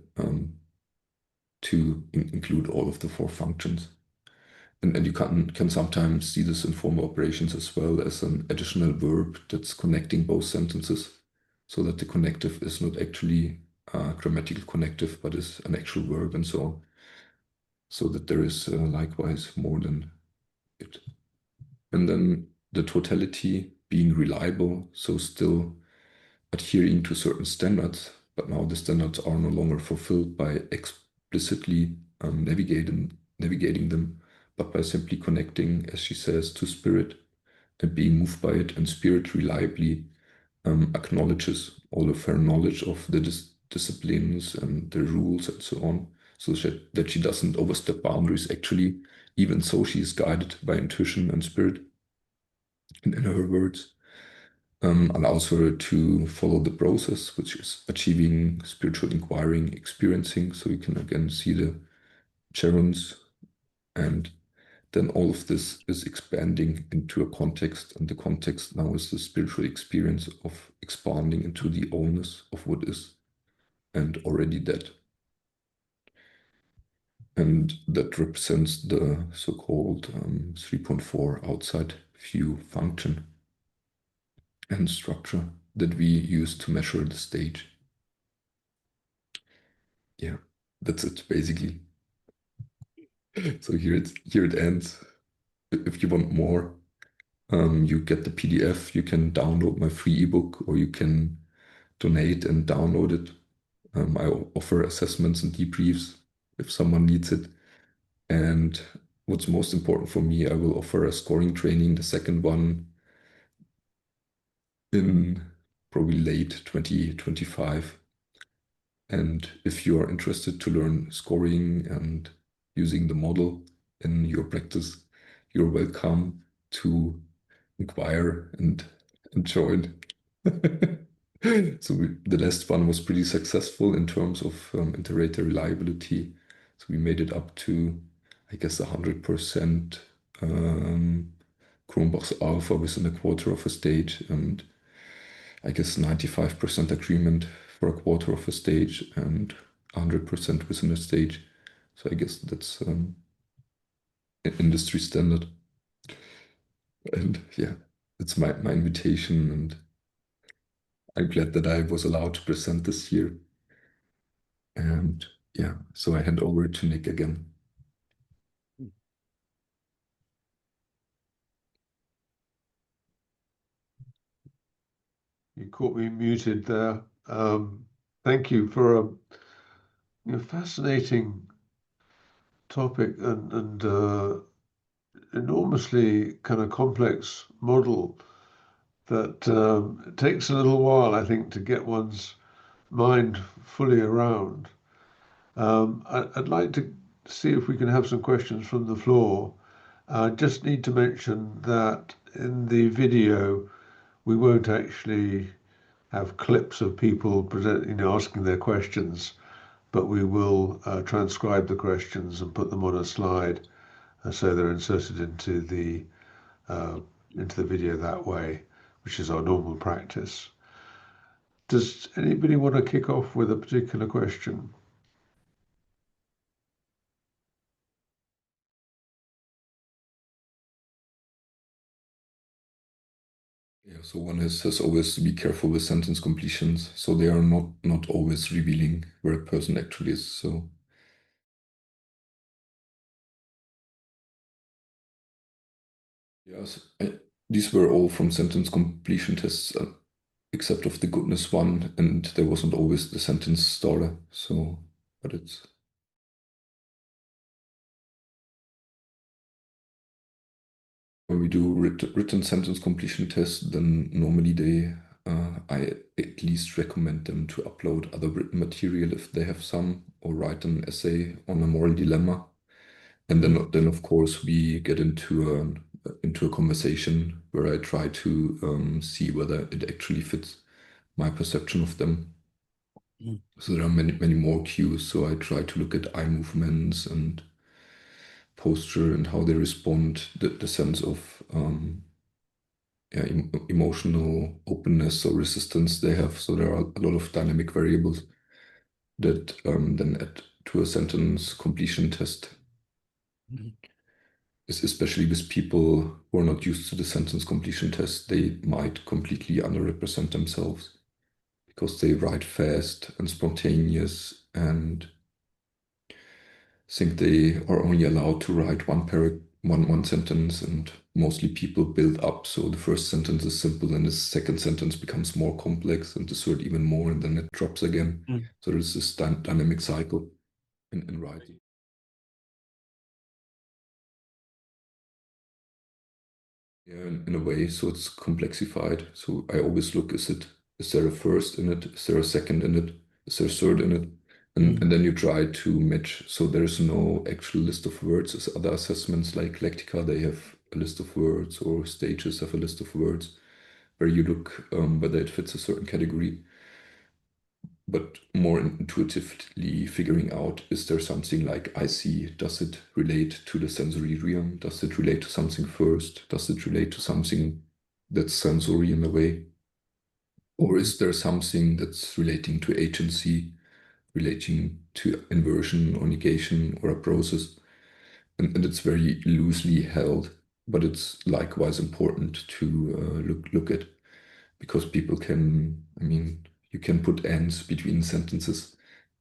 to include all of the four functions. And you can sometimes see this in formal operations as well as an additional verb that's connecting both sentences, so that the connective is not actually a grammatical connective, but is an actual verb and so on. So that there is likewise more than it. And then the totality being reliable, so still adhering to certain standards, but now the standards are no longer fulfilled by explicitly navigating them, but by simply connecting, as she says, to spirit and being moved by it, and spirit reliably acknowledges all of her knowledge of the disciplines and the rules and so on, so that she doesn't overstep boundaries actually, even so she is guided by intuition and spirit, and in her words, allows her to follow the process, which is achieving spiritual inquiring, experiencing. So you can again see the gerunds, and then all of this is expanding into a context, and the context now is the spiritual experience of expanding into the allness of what is and already dead. And that represents the so-called 3.4 outside view function and structure that we use to measure the stage. Yeah, that's it basically. So here it ends. If you want more, you get the PDF. You can download my free ebook, or you can donate and download it. I offer assessments and debriefs if someone needs it. And what's most important for me, I will offer a scoring training, the second one in probably late 2025. And if you are interested to learn scoring and using the model in your practice, you're welcome to inquire and join. So the last one was pretty successful in terms of inter-rater reliability. So we made it up to, I guess, 100% Kronbach's alpha within a quarter of a stage, and I guess 95% agreement for a quarter of a stage and 100% within a stage. So I guess that's industry standard. And yeah, it's my invitation, and I'm glad that I was allowed to present this here. And yeah, so I hand over to Nick again. You caught me muted there. Thank you for a fascinating topic and enormously kind of complex model that it takes a little while, I think, to get one's mind fully around. I'd like to see if we can have some questions from the floor. I just need to mention that in the video, we won't actually have clips of people asking their questions, but we will transcribe the questions and put them on a slide, so they're inserted into the video that way, which is our normal practice. Does anybody want to kick off with a particular question? Yeah, so one has always to be careful with sentence completions. So they are not always revealing where a person actually is. So yes, these were all from sentence completion tests, except of the goodness one, and there wasn't always the sentence starter. So, but it's when we do written sentence completion tests, then normally I at least recommend them to upload other written material if they have some, or write an essay on a moral dilemma. And then of course we get into a conversation where I try to see whether it actually fits my perception of them. So there are many more cues. So I try to look at eye movements and posture and how they respond, the sense of emotional openness or resistance they have. So there are a lot of dynamic variables that then add to a sentence completion test. Especially with people who are not used to the sentence completion test, they might completely underrepresent themselves because they write fast and spontaneous and think they are only allowed to write one sentence, and mostly people build up. So the first sentence is simple, and the second sentence becomes more complex, and the third even more, and then it drops again. So there's this dynamic cycle in writing. Yeah, in a way, so it's complexified. So I always look, is there a first in it? Is there a second in it? Is there a third in it? And then you try to match. So there's no actual list of words as other assessments like Lectica, they have a list of words, or stages have a list of words where you look whether it fits a certain category, but more intuitively figuring out, is there something like I see? Does it relate to the sensory realm? Does it relate to something first? Does it relate to something that's sensory in a way? Or is there something that's relating to agency, relating to inversion or negation or a process? And it's very loosely held, but it's likewise important to look at, because people can, I mean, you can put ends between sentences,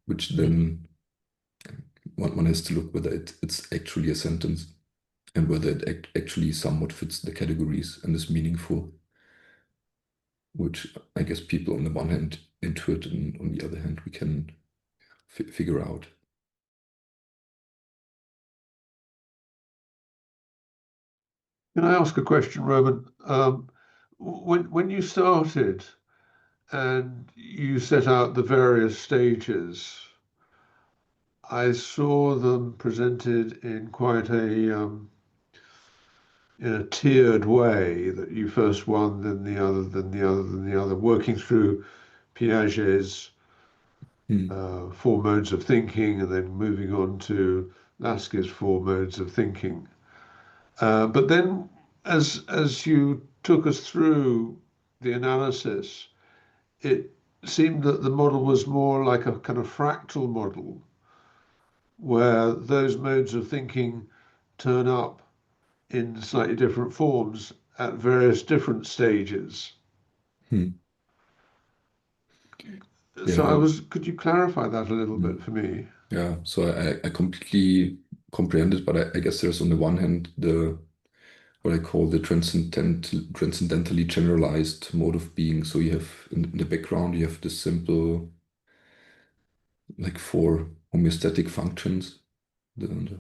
which then one has to look whether it's actually a sentence and whether it actually somewhat fits the categories and is meaningful, which I guess people on the one hand intuit, and on the other hand we can figure out. Can I ask a question, Roman? When you started and you set out the various stages, I saw them presented in quite in a tiered way, that you first one, then the other, then the other, then the other, working through Piaget's four modes of thinking, and then moving on to Lasky's four modes of thinking. But then, as you took us through the analysis, it seemed that the model was more like a kind of fractal model, where those modes of thinking turn up in slightly different forms at various different stages. Hmm. So Yeah. could you clarify that a little Hmm. bit for me? Yeah, so I completely comprehend it, but I guess there's on the one hand the what I call the transcendentally generalized mode of being. So you have in the background you have this simple, like, four homeostatic functions: the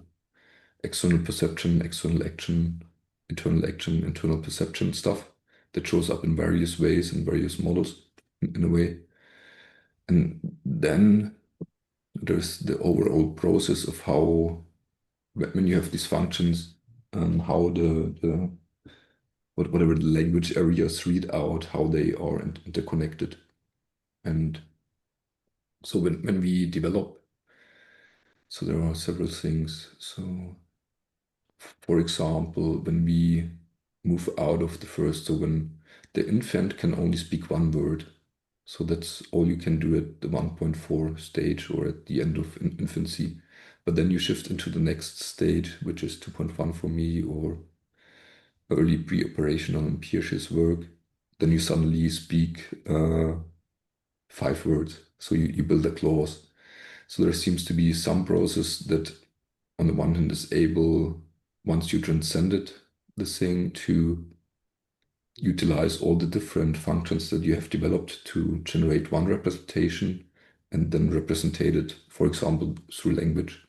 external perception, external action, internal perception stuff that shows up in various ways in various models in a way. And then there's the overall process of how, when you have these functions, how the whatever the language areas read out, how they are interconnected. And so when we develop, so there are several things. So for example, when we move out of the first, so when the infant can only speak one word, so that's all you can do at the 1.4 stage or at the end of infancy. But then you shift into the next stage, which is 2.1 for me, or early pre-operational in Piaget's work. Then you suddenly speak 5 words. So you build a clause. So there seems to be some process that on the one hand is able, once you transcended the thing, to utilize all the different functions that you have developed to generate one representation and then represent it, for example, through language.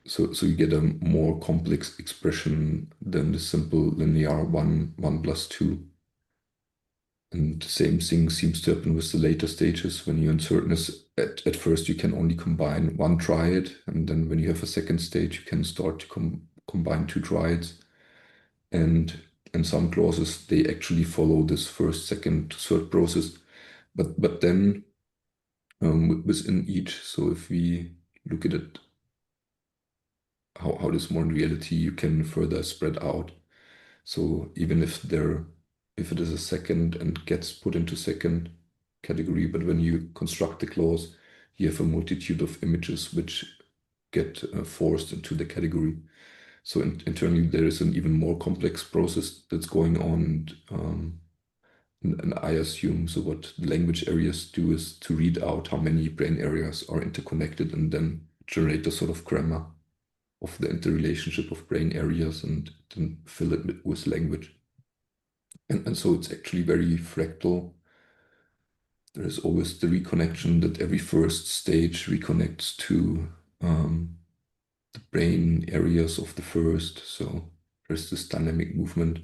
So you get a more complex expression than the simple linear 1 plus 2. And the same thing seems to happen with the later stages when you're in certainness. At first, you can only combine one triad, and then when you have a second stage, you can start to combine two triads. And in some clauses, they actually follow this first, second, third process. But then within each, so if we look at it, how this more in reality, you can further spread out. So even if there if it is a second and gets put into second category, but when you construct the clause, you have a multitude of images which get forced into the category. So internally, there is an even more complex process that's going on. And I assume so what language areas do is to read out how many brain areas are interconnected and then generate a sort of grammar of the interrelationship of brain areas and then fill it with language. And so it's actually very fractal. There is always the reconnection that every first stage reconnects to the brain areas of the first. So there's this dynamic movement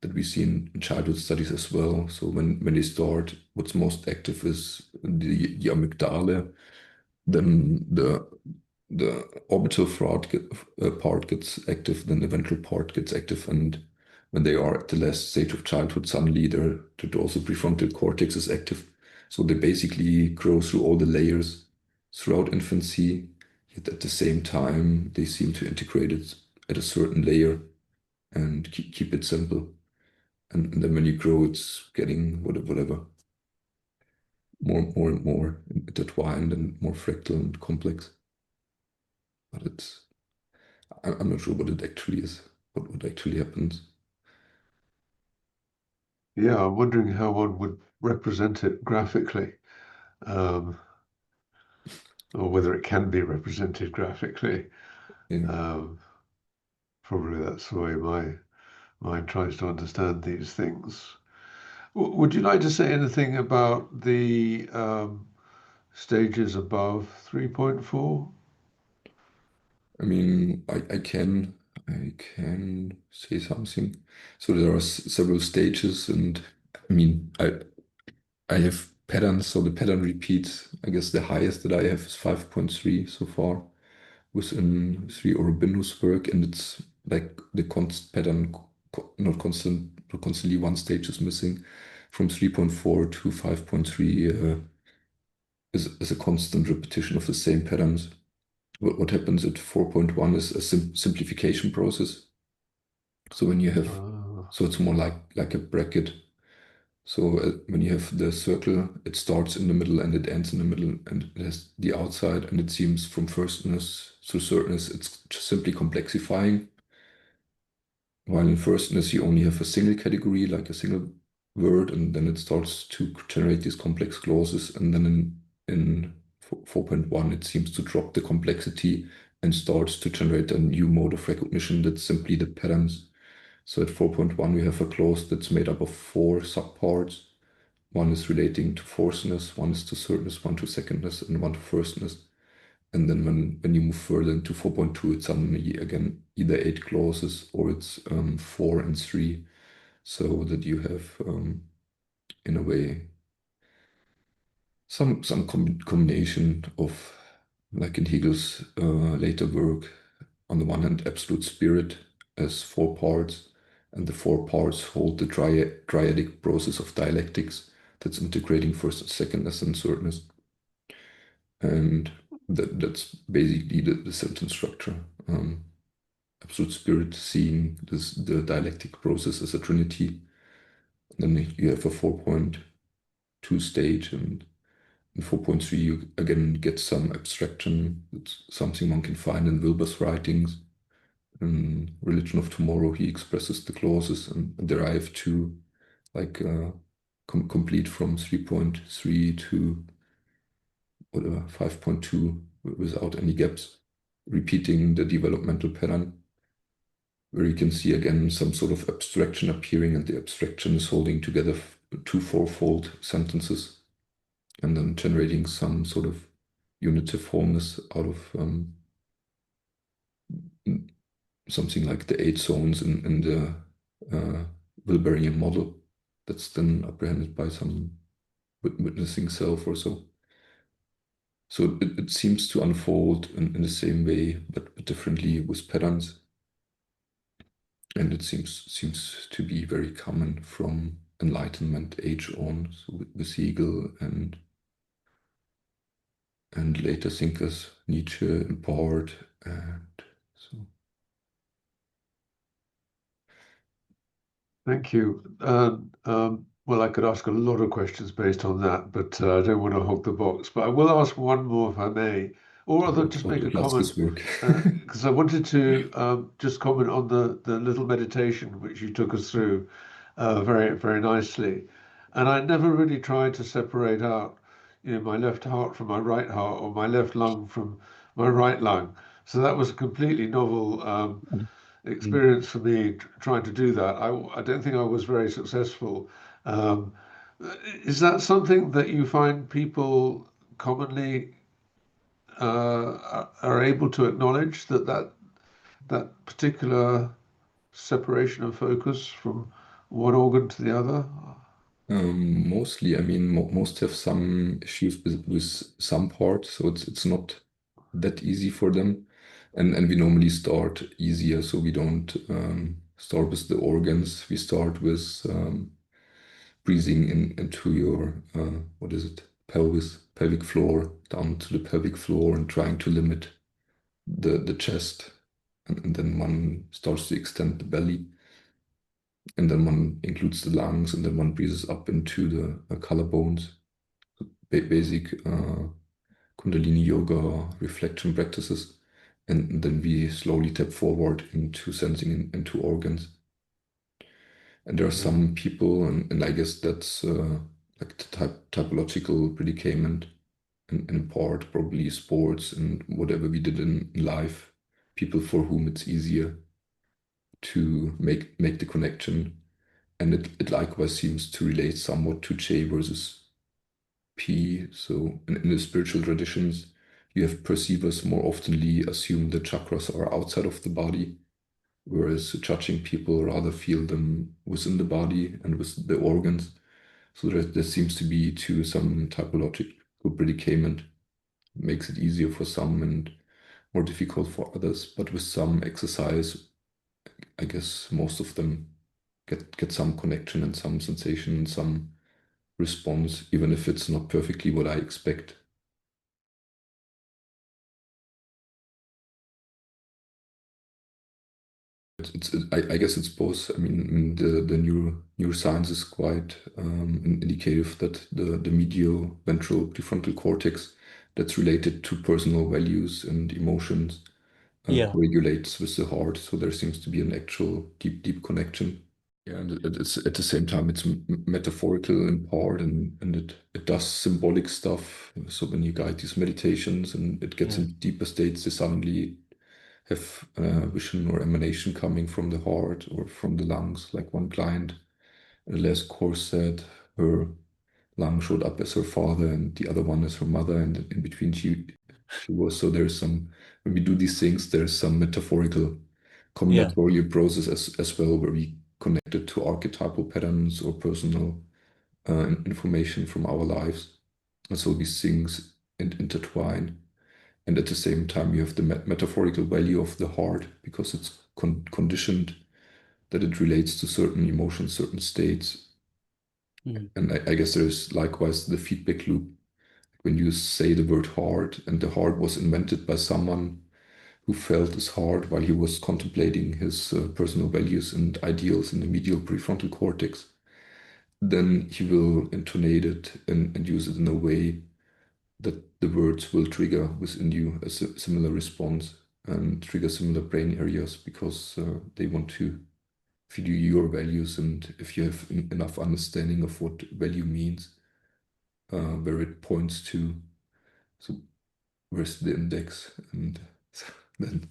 that we see in childhood studies as well. So when they start, what's most active is the amygdala, then the orbital part gets active, then the ventral part gets active, and when they are at the last stage of childhood, suddenly their dorsal prefrontal cortex is active. So they basically grow through all the layers throughout infancy, yet at the same time they seem to integrate it at a certain layer and keep it simple. And then when you grow, it's getting whatever more and more intertwined and more fractal and complex. But I'm not sure what it actually is, what actually happens. Yeah, I'm wondering how one would represent it graphically, um, or whether it can be represented graphically. Yeah. Um, Probably that's the way my mind tries to understand these things. Would you like to say anything about the stages above 3.4? I mean, I can say something. So there are several stages, and I mean, I have patterns. So the pattern repeats. I guess the highest that I have is 5.3 so far within Sri Aurobindo's work, and it's like the constant pattern, not constant, not constantly one stage is missing. From 3.4 to 5.3 is a constant repetition of the same patterns. What happens at 4.1 is a simplification process. So when you have, Ah, so it's more like a bracket. So when you have the circle, it starts in the middle and it ends in the middle, and it has the outside, and it seems from firstness to thirdness, it's just simply complexifying. While in firstness, you only have a single category, like a single word, and then it starts to generate these complex clauses. And then in 4.1, it seems to drop the complexity and starts to generate a new mode of recognition that's simply the patterns. So at 4.1, we have a clause that's made up of four subparts. One is relating to forceness, one is to thirdness, one to secondness, and one to firstness. And then when you move further into 4.2, it's suddenly again either eight clauses or it's four and three, so that you have in a way some combination of, like in Hegel's later work, on the one hand absolute spirit as four parts, and the four parts hold the triadic process of dialectics that's integrating first and secondness and thirdness. And that's basically the sentence structure. Absolute spirit seeing the dialectic process as a trinity. Then you have a 4.2 stage, and in 4.3 you again get some abstraction. It's something one can find in Wilber's writings. In Religion of Tomorrow, he expresses the clauses and derive to like complete from 3.3 to whatever 5.2 without any gaps, repeating the developmental pattern, where you can see again some sort of abstraction appearing, and the abstraction is holding together two fourfold sentences and then generating some sort of unitive wholeness out of something like the eight zones in the Wilberian model that's then apprehended by some witnessing self or so. So it seems to unfold in the same way, but differently with patterns. And it seems to be very common from Enlightenment age on, so with Hegel and later thinkers, Nietzsche in part, and so Thank you. Well, I could ask a lot of questions based on that, but I don't want to hog the box. But I will ask one more if I may, or rather That's just what make the a comment, classes work. because I wanted to just comment on the little meditation which you took us through very, very nicely. And I never really tried to separate out, my left heart from my right heart or my left lung from my right lung. So that was a completely novel Mm. experience for me trying to do that. I don't think I was very successful. Um, is that something that you find people commonly are able to acknowledge that particular separation of focus from one organ to the other? Mostly, I mean, most have some issues with some part, so it's not that easy for them. And we normally start easier, so we don't start with the organs. We start with breathing into your what is it, pelvic floor, down to the pelvic floor, and trying to limit the chest, and then one starts to extend the belly, and then one includes the lungs, and then one breathes up into the collarbones. Basic Kundalini yoga reflection practices, and then we slowly tap forward into sensing into organs. And there are Yeah. some people, and I guess that's like the typological predicament, and in part probably sports and whatever we did in life, people for whom it's easier to make the connection. And it likewise seems to relate somewhat to J versus P. So in the spiritual traditions, you have perceivers more oftenly assume the chakras are outside of the body, whereas judging people rather feel them within the body and with the organs. So there seems to be to some typological predicament. Makes it easier for some and more difficult for others. But with some exercise, I guess most of them get some connection and some sensation and some response, even if it's not perfectly what I expect. I guess it's both. I mean, the neuroscience is quite indicative that the medial ventral prefrontal cortex that's related to personal values and emotions Yeah, correlates with the heart. So there seems to be an actual deep connection. Yeah, and it's at the same time it's metaphorical in part, and it does symbolic stuff. So when you guide these meditations and it gets yeah, into deeper states, they suddenly have vision or emanation coming from the heart or from the lungs. Like one client, in the last course, said her lung showed up as her father and the other one as her mother, and in between she was. So there's some, when we do these things, there's some metaphorical yeah, combinatorial process as well, where we connect it to archetypal patterns or personal information from our lives. And so these things intertwine. And at the same time, you have the metaphorical value of the heart because it's conditioned that it relates to certain emotions, certain states. mm, And I guess there's likewise the feedback loop. When you say the word heart, and the heart was invented by someone who felt his heart while he was contemplating his personal values and ideals in the medial prefrontal cortex, then he will intonate it and use it in a way that the words will trigger within you a similar response and trigger similar brain areas because they want to feed you your values. And if you have enough understanding of what value means, where it points to, so where's the index, and then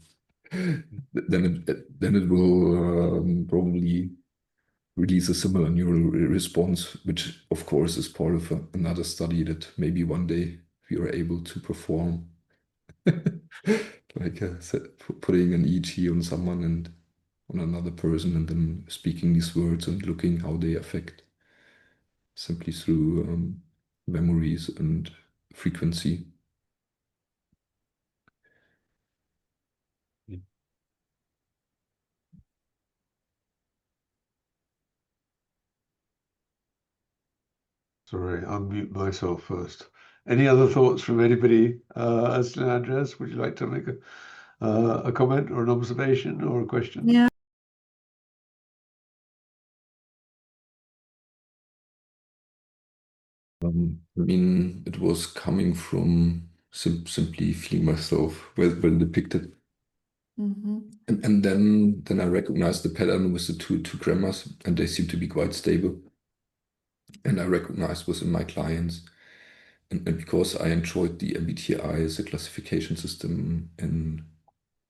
then it will probably release a similar neural response, which of course is part of another study that maybe one day we are able to perform. Like putting an EEG on someone and on another person, and then speaking these words and looking how they affect simply through memories and frequency. mm. Sorry, I'll mute myself first. Any other thoughts from anybody? Ashley and Andreas, would you like to make a comment or an observation or a question? Yeah, I mean, it was coming from simply feeling myself well depicted. And then I recognized the pattern with the two grammars, and they seem to be quite stable. And I recognized within my clients, and because I enjoyed the MBTI as a classification system in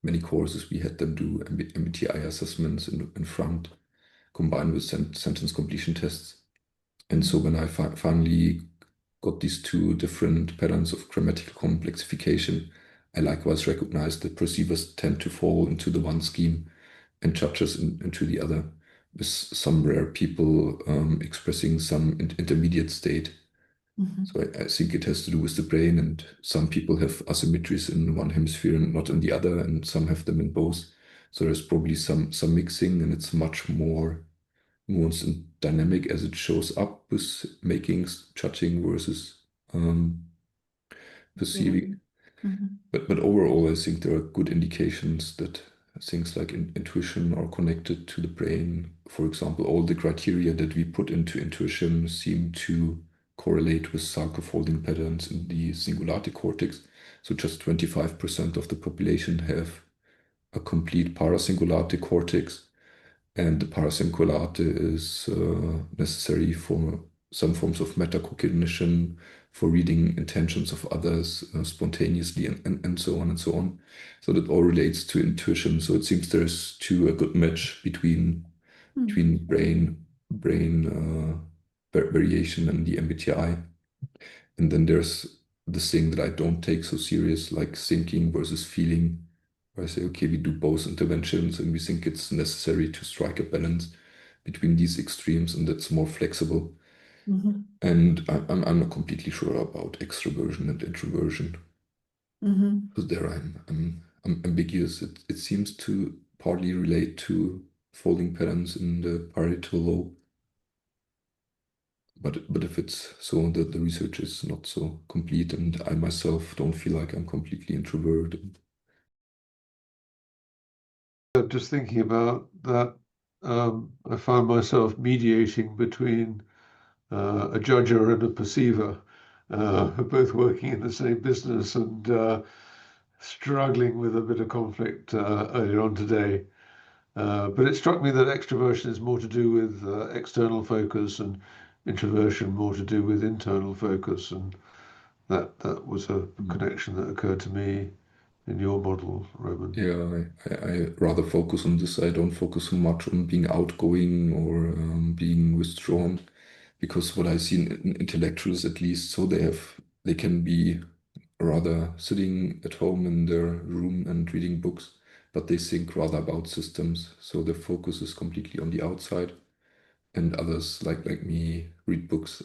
many courses, we had them do MBTI assessments in front, combined with sentence completion tests. And so when I finally got these two different patterns of grammatical complexification, I likewise recognized that perceivers tend to fall into the one scheme and judges into the other, with some rare people expressing some intermediate state. So I think it has to do with the brain, and some people have asymmetries in one hemisphere and not in the other, and some have them in both. So there's probably some mixing, and it's much more nuanced and dynamic as it shows up with makings, judging versus perceiving. But overall, I think there are good indications that things like intuition are connected to the brain. For example, all the criteria that we put into intuition seem to correlate with Salker folding patterns in the cingulate cortex. So just 25% of the population have a complete paracingulate cortex, and the paracingulate is necessary for some forms of metacognition, for reading intentions of others spontaneously, and so on and so on. So that all relates to intuition. So it seems there's a good match between brain variation and the MBTI. And then there's this thing that I don't take so serious, like thinking versus feeling, where I say, okay, we do both interventions and we think it's necessary to strike a balance between these extremes, and that's more flexible. And I'm not completely sure about extroversion and introversion, because there I'm ambiguous. It seems to partly relate to folding patterns in the parietal lobe. But if it's so that the research is not so complete, and I myself don't feel like I'm completely introverted. Just thinking about that, I found myself mediating between a judger and a perceiver, both working in the same business and struggling with a bit of conflict earlier on today. But it struck me that extroversion is more to do with external focus and introversion more to do with internal focus. And that was a connection that occurred to me in your model, Roman. Yeah, I rather focus on this. I don't focus so much on being outgoing or being withdrawn, because what I see in intellectuals, at least, so they can be rather sitting at home in their room and reading books, but they think rather about systems. So their focus is completely on the outside. And others like me read books,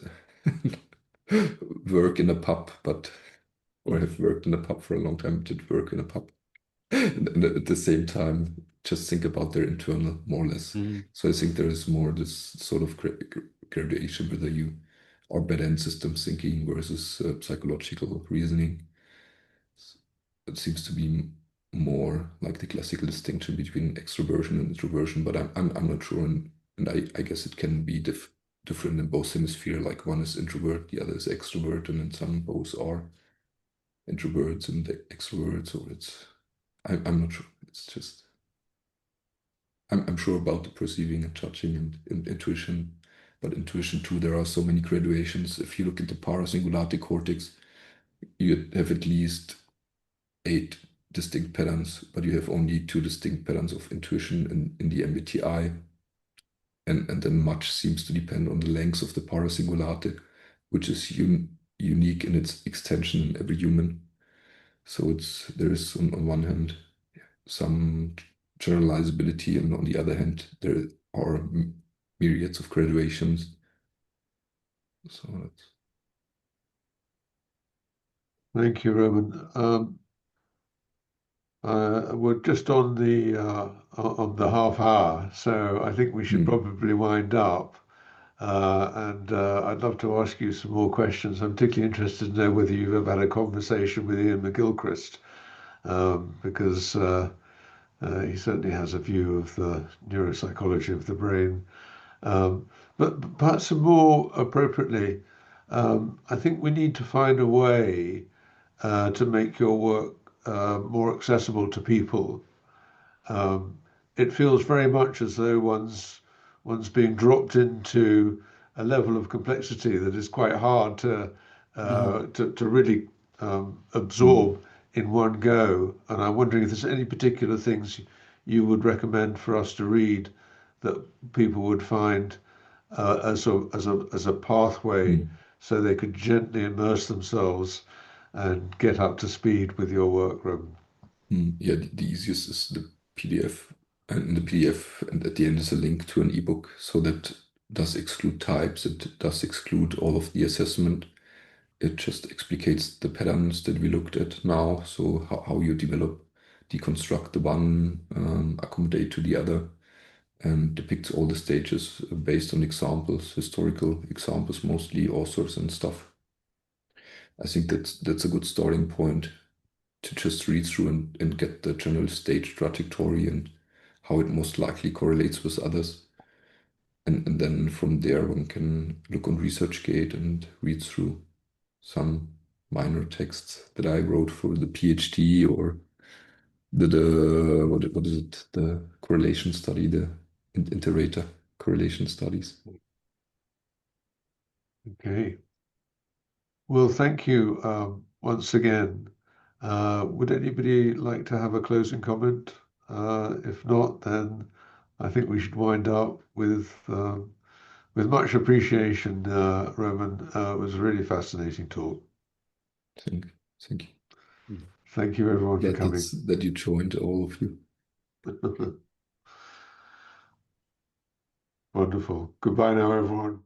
work in a pub, or have worked in a pub for a long time, did work in a pub, and at the same time just think about their internal, more or less. So I think there is more this sort of graduation, whether you are better in systems thinking versus psychological reasoning. It seems to be more like the classical distinction between extroversion and introversion, but I'm not sure, and I guess it can be different in both hemispheres. Like one is introvert, the other is extrovert, and in some both are introverts and extroverts. Or I'm not sure. It's just I'm sure about the perceiving and judging and intuition, but intuition too, there are so many graduations. If you look at the paracingulate cortex, you have at least 8 distinct patterns, but you have only 2 distinct patterns of intuition in the MBTI. And then much seems to depend on the length of the paracingulate, which is unique in its extension in every human. So there is on one hand some generalizability, and on the other hand there are myriads of graduations. So that's... Thank you, Roman. We're just on the half hour, so I think we should probably wind up. And I'd love to ask you some more questions. I'm particularly interested to know whether you've ever had a conversation with Ian McGilchrist, because he certainly has a view of the neuropsychology of the brain. But perhaps more appropriately, I think we need to find a way to make your work more accessible to people. It feels very much as though one's being dropped into a level of complexity that is quite hard to really absorb in one go. And I'm wondering if there's any particular things you would recommend for us to read that people would find as a pathway, so they could gently immerse themselves and get up to speed with your work, Roman. Yeah, the easiest is the PDF, and in the PDF, and at the end is a link to an ebook. So that does exclude types, it does exclude all of the assessment. It just explicates the patterns that we looked at now. So how you develop, deconstruct the one, accommodate to the other, and depicts all the stages based on examples, historical examples, mostly authors and stuff. I think that's a good starting point to just read through and get the general stage trajectory and how it most likely correlates with others. And then from there, one can look on ResearchGate and read through some minor texts that I wrote for the PhD, or what is it? The correlation study, the inter-rater correlation studies. Okay. Well, thank you once again. Would anybody like to have a closing comment? If not, then I think we should wind up with much appreciation, Roman. It was a really fascinating talk. Thank you. Thank you, everyone, for coming. That you joined, all of you. Wonderful. Goodbye now, everyone.